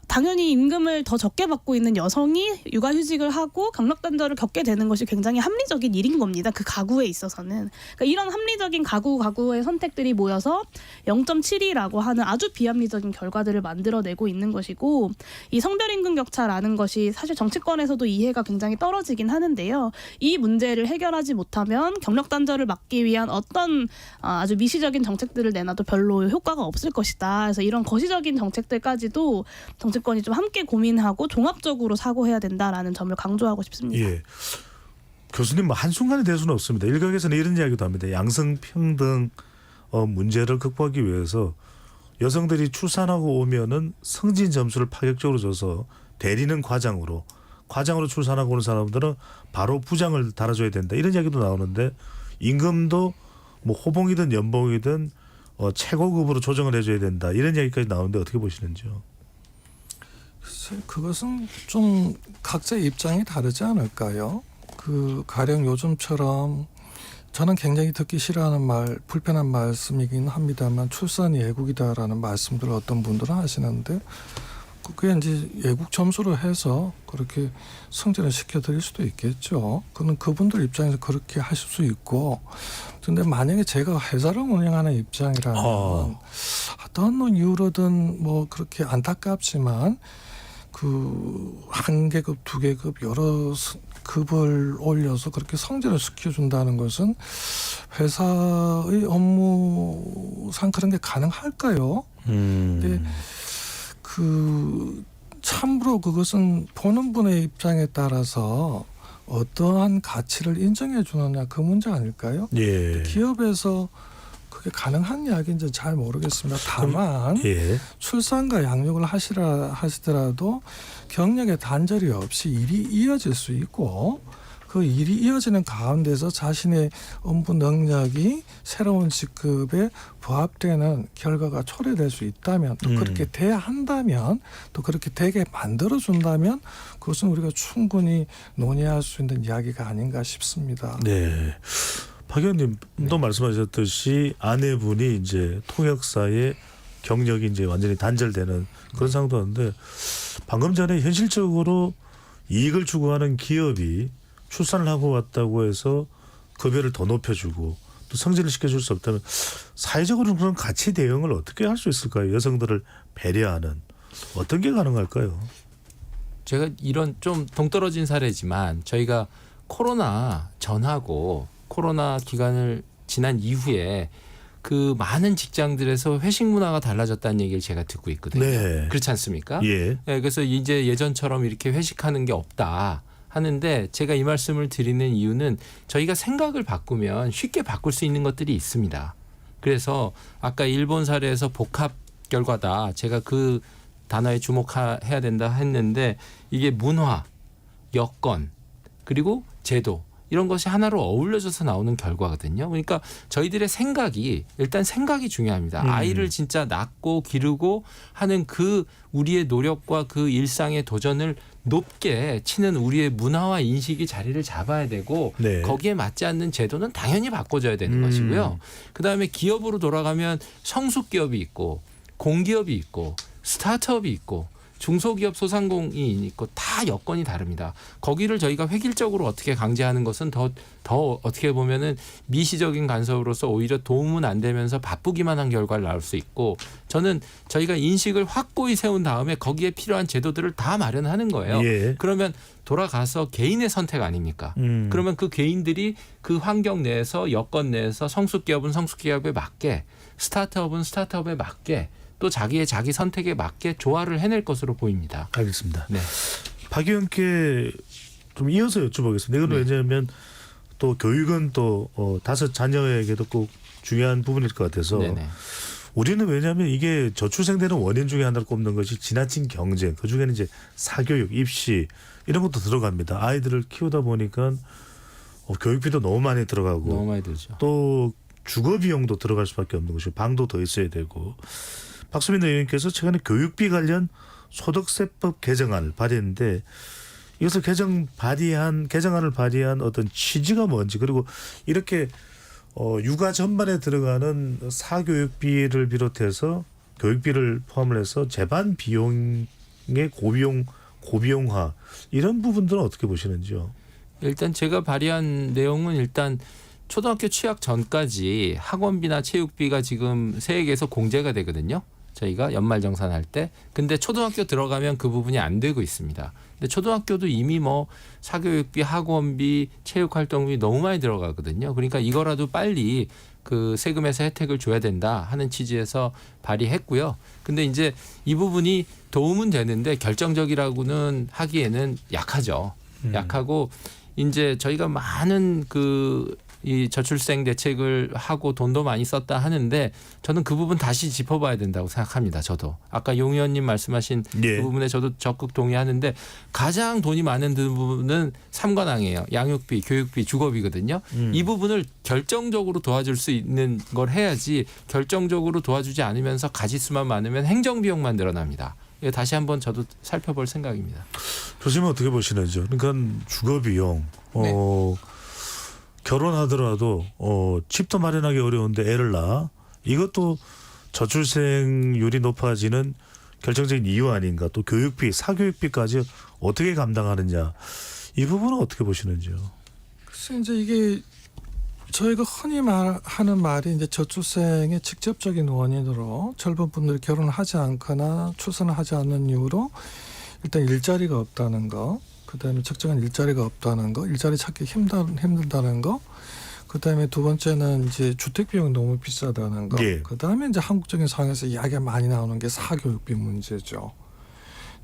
당연히 임금을 더 적게 받고 있는 여성이 육아휴직을 하고 경력 단절을 겪게 되는 것이 굉장히 합리적인 일인 겁니다. 그 가구에 있어서는. 그러니까 이런 합리적인 가구의 선택들이 모여서 0.72라고 하는 아주 비합리적인 결과들을 만들어내고 있는 것이고 이 성별 임금 격차라는 것이 사실 정치권에서도 이해가 굉장히 떨어지긴 하는데요. 이 문제를 해결하지 못하면 경력 단절을 막기 위한 어떤 아주 미시적인 정책들을 내놔도 별로 효과가 없을 것이다. 그래서 이런 거시적인 정책들까지도 정치권이 좀 함께 고민하고 종합적으로 사고해야 된다라는 점을 강조하고 싶습니다. 예. 교수님 한순간에 될 수는 없습니다. 일각에서는 이런 이야기도 합니다. 양성평등 문제를 극복하기 위해서 여성들이 출산하고 오면은 승진 점수를 파격적으로 줘서 대리는 과장으로 출산하고 오는 사람들은 바로 부장을 달아줘야 된다. 이런 이야기도 나오는데 임금도 뭐 호봉이든 연봉이든 최고급으로 조정을 해줘야 된다. 이런 이야기까지 나오는데 어떻게 보시는지요? 그것은 좀 각자 입장이 다르지 않을까요? 가령 요즘처럼 저는 굉장히 듣기 싫어하는 말, 불편한 말씀이긴 합니다만 출산이 예국이다라는 말씀들을 어떤 분들은 하시는데 그게 이제 예국 점수로 해서 그렇게 승진을 시켜드릴 수도 있겠죠. 그는 그분들 입장에서 그렇게 하실 수 있고, 근데 만약에 제가 회사를 운영하는 입장이라면 어떤 이유로든 뭐 그렇게 안타깝지만 그 한 계급, 두 계급 여러 급을 올려서 그렇게 성질을 시켜준다는 것은 회사의 업무상 그런 게 가능할까요? 근데 그 참으로 그것은 보는 분의 입장에 따라서 어떠한 가치를 인정해 주느냐 그 문제 아닐까요? 예. 기업에서 그게 가능한 이야기인지 잘 모르겠습니다. 다만 예. 출산과 양육을 하시더라도 경력의 단절이 없이 일이 이어질 수 있고 그 일이 이어지는 가운데서 자신의 업무 능력이 새로운 직급에 부합되는 결과가 초래될 수 있다면 또 그렇게 돼야 한다면 또 그렇게 되게 만들어준다면 그것은 우리가 충분히 논의할 수 있는 이야기가 아닌가 싶습니다. 네. 박 의원님도 말씀하셨듯이 아내분이 이제 통역사의 경력이 이제 완전히 단절되는 그런 상황도인데 방금 전에 현실적으로 이익을 추구하는 기업이 출산을 하고 왔다고 해서 급여를 더 높여주고 또 성진을 시켜줄 수 없다면 사회적으로는 그런 가치 대응을 어떻게 할 수 있을까요? 여성들을 배려하는 어떤 게 가능할까요? 제가 이런 좀 동떨어진 사례지만 저희가 코로나 전하고 코로나 기간을 지난 이후에 그 많은 직장들에서 회식 문화가 달라졌다는 얘기를 제가 듣고 있거든요. 네. 그렇지 않습니까? 예. 네, 그래서 이제 예전처럼 이렇게 회식하는 게 없다 하는데 제가 이 말씀을 드리는 이유는 저희가 생각을 바꾸면 쉽게 바꿀 수 있는 것들이 있습니다. 그래서 아까 일본 사례에서 복합 결과다. 제가 그 단어에 주목해야 된다 했는데 이게 문화, 여건, 그리고 제도 이런 것이 하나로 어울려져서 나오는 결과거든요. 그러니까 저희들의 생각이 일단 생각이 중요합니다. 아이를 진짜 낳고 기르고 하는 그 우리의 노력과 그 일상의 도전을 높게 치는 우리의 문화와 인식이 자리를 잡아야 되고 네. 거기에 맞지 않는 제도는 당연히 바꿔줘야 되는 것이고요. 그다음에 기업으로 돌아가면 성숙기업이 있고 공기업이 있고 스타트업이 있고 중소기업 소상공인이 있고 다 여건이 다릅니다. 거기를 저희가 획일적으로 어떻게 강제하는 것은 더 어떻게 보면은 미시적인 간섭으로서 오히려 도움은 안 되면서 바쁘기만 한 결과를 낳을 수 있고 저는 저희가 인식을 확고히 세운 다음에 거기에 필요한 제도들을 다 마련하는 거예요. 예. 그러면 돌아가서 개인의 선택 아닙니까? 그러면 그 개인들이 그 환경 내에서 여건 내에서 성숙기업은 성숙기업에 맞게 스타트업은 스타트업에 맞게 또 자기 선택에 맞게 조화를 해낼 것으로 보입니다. 알겠습니다. 네. 박 의원께 좀 이어서 여쭤보겠습니다. 이건 왜냐하면 또 교육은 또 5 자녀에게도 꼭 중요한 부분일 것 같아서 네네. 우리는 왜냐하면 이게 저출생되는 원인 중에 하나를 꼽는 것이 지나친 경쟁, 그중에는 이제 사교육, 입시 이런 것도 들어갑니다. 아이들을 키우다 보니까 교육비도 너무 많이 들어가고 너무 많이 들죠. 또 주거 비용도 들어갈 수밖에 없는 것이고 방도 더 있어야 되고 박수민 의원님께서 최근에 교육비 관련 소득세법 개정안을 발의했는데 이것을 개정안을 발의한 어떤 취지가 뭔지 그리고 이렇게 육아 전반에 들어가는 사교육비를 비롯해서 교육비를 포함을 해서 재반 비용의 고비용화 이런 부분들은 어떻게 보시는지요? 일단 제가 발의한 내용은 일단 초등학교 취학 전까지 학원비나 체육비가 지금 세액에서 공제가 되거든요. 저희가 연말정산할 때. 근데 초등학교 들어가면 그 부분이 안 되고 있습니다. 근데 초등학교도 이미 뭐 사교육비, 학원비, 체육활동비 너무 많이 들어가거든요. 그러니까 이거라도 빨리 그 세금에서 혜택을 줘야 된다 하는 취지에서 발의했고요. 근데 이제 이 부분이 도움은 되는데 결정적이라고는 하기에는 약하죠. 약하고 이제 저희가 많은 이 저출생 대책을 하고 돈도 많이 썼다 하는데 저는 그 부분 다시 짚어봐야 된다고 생각합니다. 저도 아까 용 의원님 말씀하신 예. 그 부분에 저도 적극 동의하는데 가장 돈이 많은 부분은 삼관왕이에요. 양육비, 교육비, 주거비거든요. 이 부분을 결정적으로 도와줄 수 있는 걸 해야지 결정적으로 도와주지 않으면서 가지수만 많으면 행정비용만 늘어납니다. 이거 다시 한번 저도 살펴볼 생각입니다. 교수님은 어떻게 보시는지요? 그러니까 주거비용 네. 결혼하더라도 집도 마련하기 어려운데 애를 낳아 이것도 저출생률이 높아지는 결정적인 이유 아닌가. 또 교육비, 사교육비까지 어떻게 감당하느냐. 이 부분은 어떻게 보시는지요? 글쎄 이제 이게 저희가 흔히 하는 말이 이제 저출생의 직접적인 원인으로 젊은 분들이 결혼을 하지 않거나 출산을 하지 않는 이유로 일단 일자리가 없다는 거, 그다음에 적정한 일자리가 없다는 거, 일자리 찾기 힘들다는 거, 그다음에 두 번째는 이제 주택 비용이 너무 비싸다는 거, 예. 그다음에 이제 한국적인 상황에서 이야기가 많이 나오는 게 사교육비 문제죠.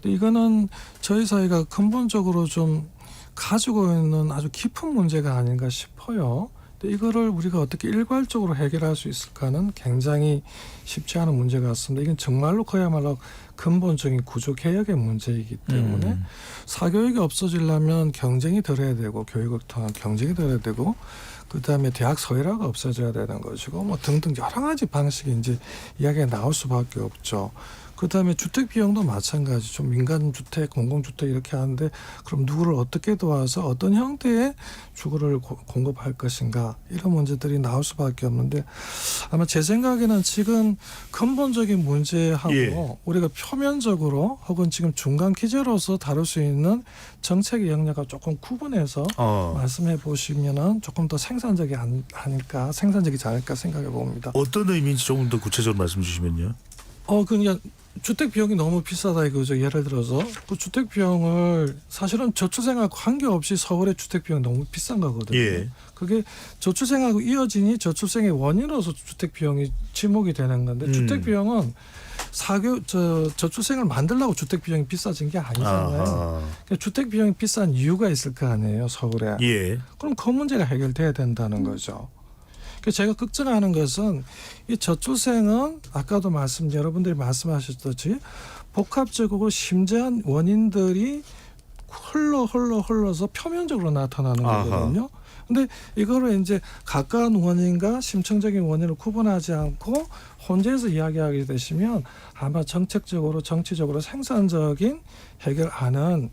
근데 이거는 저희 사회가 근본적으로 좀 가지고 있는 아주 깊은 문제가 아닌가 싶어요. 근데 이거를 우리가 어떻게 일괄적으로 해결할 수 있을까는 굉장히 쉽지 않은 문제 같습니다. 이건 정말로 그야말로 근본적인 구조 개혁의 문제이기 때문에 사교육이 없어지려면 경쟁이 덜 해야 되고 교육을 통한 경쟁이 덜 해야 되고 그다음에 대학 서열화가 없어져야 되는 것이고 뭐 등등 여러 가지 방식이 이제 이야기가 나올 수밖에 없죠. 그다음에 주택 비용도 마찬가지. 좀 민간 주택, 공공주택 이렇게 하는데 그럼 누구를 어떻게 도와서 어떤 형태의 주거를 공급할 것인가 이런 문제들이 나올 수밖에 없는데 아마 제 생각에는 지금 근본적인 문제하고 예. 우리가 표면적으로 혹은 지금 중간 기제로서 다룰 수 있는 정책의 영역을 조금 구분해서 말씀해 보시면은 조금 더 생산적이지 않을까 생각해 봅니다. 어떤 의미인지 조금 더 구체적으로 말씀 주시면요. 그냥 주택 비용이 너무 비싸다 이거죠. 예를 들어서 그 주택 비용을 사실은 저출생하고 관계없이 서울의 주택 비용이 너무 비싼 거거든요. 예. 그게 저출생하고 이어지니 저출생의 원인으로서 주택 비용이 지목이 되는 건데 주택 비용은 저출생을 만들려고 주택 비용이 비싸진 게 아니잖아요. 그러니까 주택 비용이 비싼 이유가 있을 거 아니에요, 서울에. 예. 그럼 그 문제가 해결돼야 된다는 거죠. 제가 걱정하는 것은 이 저출생은 아까도 여러분들이 말씀하셨듯이 복합적이고 심지어한 원인들이 흘러서 표면적으로 나타나는 거거든요. 근데 이거를 이제 가까운 원인과 심층적인 원인을 구분하지 않고 혼재해서 이야기하게 되시면 아마 정책적으로 정치적으로 생산적인 해결안은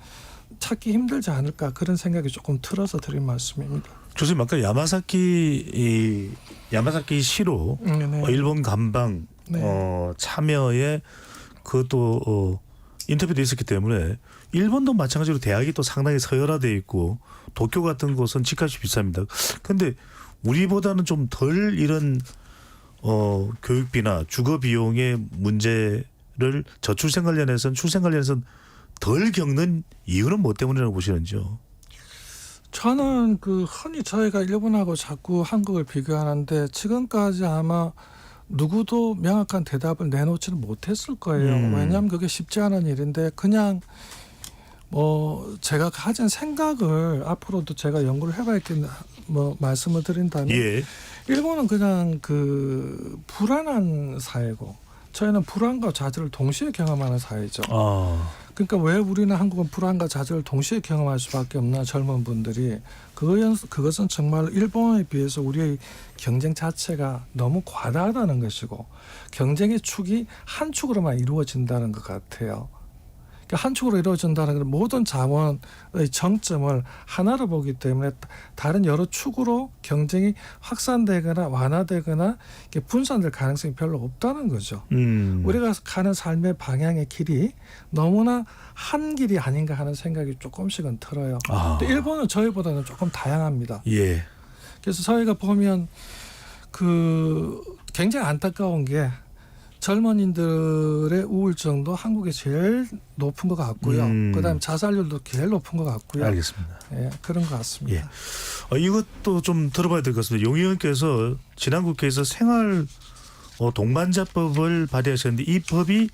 찾기 힘들지 않을까 그런 생각이 조금 들어서 드린 말씀입니다. 교수님 아까 야마사키 시로 일본 감방 참여에 그것도 인터뷰도 있었기 때문에 일본도 마찬가지로 대학이 또 상당히 서열화되어 있고 도쿄 같은 곳은 집값이 비쌉니다. 그런데 우리보다는 좀 덜 이런 교육비나 주거 비용의 문제를 저출생 관련해서는 출생 관련해서는 덜 겪는 이유는 뭐 때문이라고 보시는지요? 저는 흔히 저희가 일본하고 자꾸 한국을 비교하는데 지금까지 아마 누구도 명확한 대답을 내놓지는 못했을 거예요. 왜냐하면 그게 쉽지 않은 일인데 그냥 제가 가진 생각을 앞으로도 제가 연구를 해봐야겠는데 말씀을 드린다면 일본은 그냥 불안한 사회고 저희는 불안과 자주를 동시에 경험하는 사회죠. 그러니까 왜 우리는 한국은 불안과 자주를 동시에 경험할 수밖에 없나 젊은 분들이 그것은 정말 일본에 비해서 우리의 경쟁 자체가 너무 과다하다는 것이고 경쟁의 축이 한 축으로만 이루어진다는 것 같아요. 그러니까 한 축으로 이루어진다는 건 모든 자원의 정점을 하나로 보기 때문에 다른 여러 축으로 경쟁이 확산되거나 완화되거나 분산될 가능성이 별로 없다는 거죠. 우리가 가는 삶의 방향의 길이 너무나 한 길이 아닌가 하는 생각이 조금씩은 들어요. 근데 일본은 저희보다는 조금 다양합니다. 예. 그래서 저희가 보면 굉장히 안타까운 게 젊은이들의 우울증도 한국이 제일 높은 것 같고요. 그다음 자살률도 제일 높은 것 같고요. 알겠습니다. 예, 그런 것 같습니다. 예. 이것도 좀 들어봐야 될 것 같습니다. 용 의원께서 지난 국회에서 생활 동반자법을 발의하셨는데 이 법이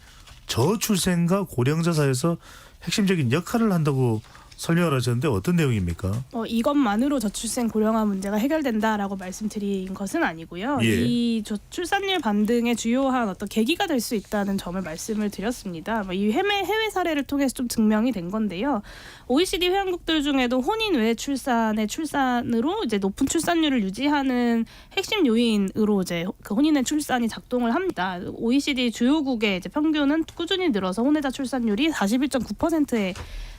저출생과 고령자 사회에서 핵심적인 역할을 한다고 설명을 하셨는데 어떤 내용입니까? 이것만으로 저출생 고령화 문제가 해결된다라고 말씀드린 것은 아니고요. 이 저출산율 반등의 주요한 어떤 계기가 될 수 있다는 점을 말씀을 드렸습니다. 이 해외 사례를 통해서 좀 증명이 된 건데요. OECD 회원국들 중에도 혼인 외 출산으로 이제 높은 출산율을 유지하는 핵심 요인으로 이제 그 혼인 외 출산이 작동을 합니다. OECD 주요국의 이제 평균은 꾸준히 늘어서 혼외자 출산율이 41.9%에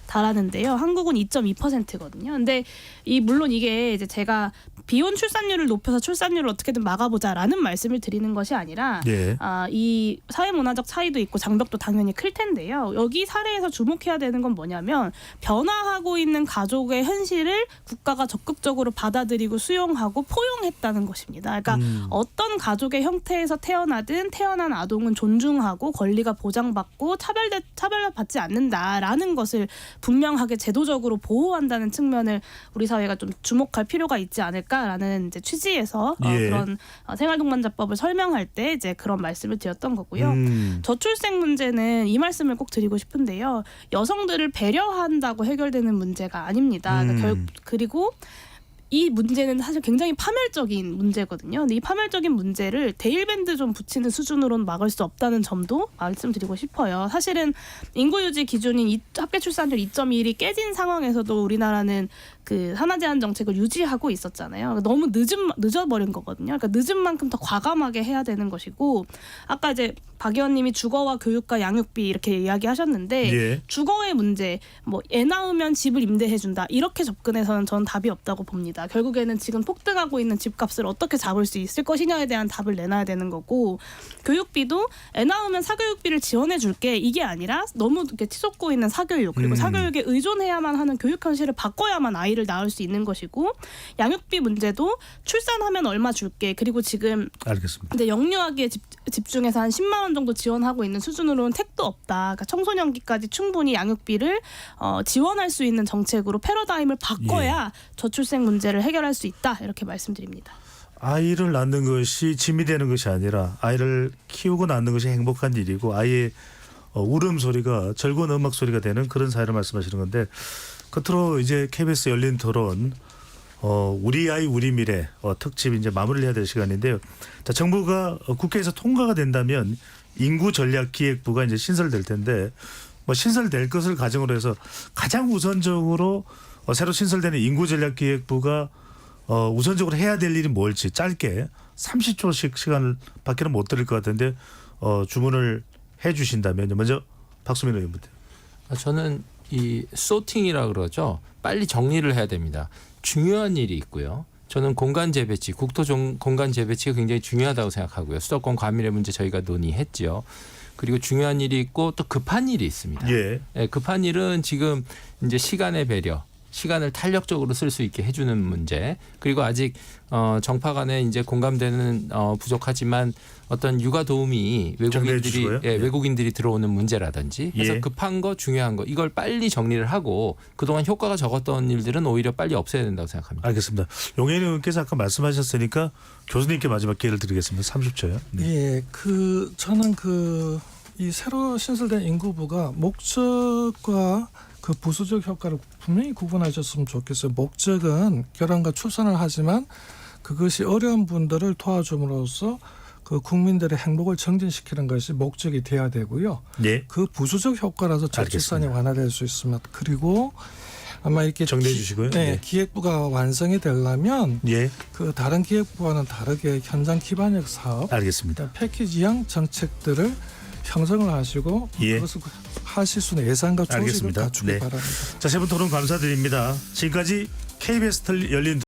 달하는데요. 한국은 2.2%거든요. 근데 물론 이게 이제 제가 비혼 출산율을 높여서 출산율을 어떻게든 막아보자라는 말씀을 드리는 것이 아니라 예. 이 사회문화적 차이도 있고 장벽도 당연히 클 텐데요. 여기 사례에서 주목해야 되는 건 뭐냐면 변화하고 있는 가족의 현실을 국가가 적극적으로 받아들이고 수용하고 포용했다는 것입니다. 그러니까 어떤 가족의 형태에서 태어나든 태어난 아동은 존중하고 권리가 보장받고 차별받지 않는다라는 것을 분명하게 제도적으로 보호한다는 측면을 우리 사회가 좀 주목할 필요가 있지 않을까라는 이제 취지에서 예. 그런 생활동반자법을 설명할 때 이제 그런 말씀을 드렸던 거고요. 저출생 문제는 이 말씀을 꼭 드리고 싶은데요. 여성들을 배려한다고 해결되는 문제가 아닙니다. 그러니까 그리고 이 문제는 사실 굉장히 파멸적인 문제거든요. 근데 이 파멸적인 문제를 데일밴드 좀 붙이는 수준으로는 막을 수 없다는 점도 말씀드리고 싶어요. 사실은 인구 유지 기준인 합계 출산율 2.1이 깨진 상황에서도 우리나라는 그 산하 제한 정책을 유지하고 있었잖아요. 너무 늦어버린 거거든요. 그러니까 늦은 만큼 더 과감하게 해야 되는 것이고 아까 이제 박 의원님이 주거와 교육과 양육비 이렇게 이야기하셨는데 예. 주거의 문제, 뭐 애 낳으면 집을 임대해준다 이렇게 접근해서는 전 답이 없다고 봅니다. 결국에는 지금 폭등하고 있는 집값을 어떻게 잡을 수 있을 것이냐에 대한 답을 내놔야 되는 거고 교육비도 애 낳으면 사교육비를 지원해줄게 이게 아니라 너무 이렇게 치솟고 있는 사교육 그리고 사교육에 의존해야만 하는 교육 현실을 바꿔야만 아이를 낳을 수 있는 것이고 양육비 문제도 출산하면 얼마 줄게 그리고 지금 알겠습니다. 근데 영유아기에 집중해서 한 10만 원 정도 지원하고 있는 수준으로는 택도 없다. 그러니까 청소년기까지 충분히 양육비를 지원할 수 있는 정책으로 패러다임을 바꿔야 저출생 문제를 해결할 수 있다. 이렇게 말씀드립니다. 아이를 낳는 것이 짐이 되는 것이 아니라 아이를 키우고 낳는 것이 행복한 일이고 아이의 울음소리가 즐거운 음악 소리가 되는 그런 사회를 말씀하시는 건데 끝으로 이제 KBS 열린 토론 우리 아이 우리 미래 특집 이제 마무리를 해야 될 시간인데요. 자, 정부가 국회에서 통과가 된다면 인구전략기획부가 이제 신설될 텐데 뭐 신설될 것을 가정으로 해서 가장 우선적으로 새로 신설되는 인구전략기획부가 우선적으로 해야 될 일이 뭘지 짧게 30초씩 시간을 밖에는 못 드릴 것 같은데 주문을 해 주신다면 먼저 박수민 의원부터. 저는 이 소팅이라 그러죠. 빨리 정리를 해야 됩니다. 중요한 일이 있고요. 저는 공간 재배치, 국토 공간 재배치가 굉장히 중요하다고 생각하고요. 수도권 과밀의 문제 저희가 논의했죠. 그리고 중요한 일이 있고 또 급한 일이 있습니다. 예. 네, 급한 일은 지금 이제 시간의 배려, 시간을 탄력적으로 쓸 수 있게 해주는 문제. 그리고 아직 정파 간에 이제 공감되는 부족하지만 어떤 육아 도우미 외국인들이 들어오는 문제라든지 그래서 예. 급한 거 중요한 거 이걸 빨리 정리를 하고 그동안 효과가 적었던 일들은 오히려 빨리 없애야 된다고 생각합니다. 알겠습니다. 용혜인 의원께서 아까 말씀하셨으니까 교수님께 마지막 기회를 드리겠습니다. 30초요. 네. 예, 저는 이 새로 신설된 인구부가 목적과 그 부수적 효과를 분명히 구분하셨으면 좋겠어요. 목적은 결혼과 출산을 하지만 그것이 어려운 분들을 도와줌으로써 그 국민들의 행복을 증진시키는 것이 목적이 돼야 되고요. 예. 그 부수적 효과라서 저출산이 완화될 수 있습니다. 그리고 아마 이렇게 정리해 주시고요. 네, 예. 기획부가 완성이 되려면 예. 그 다른 기획부와는 다르게 현장 기반적 사업, 알겠습니다. 패키지형 정책들을 형성을 하시고 예. 그것을 하실 수 있는 예산과 조직을 알겠습니다. 갖추기 네. 바랍니다. 자, 세 분 토론 감사드립니다. 지금까지 KBS 열린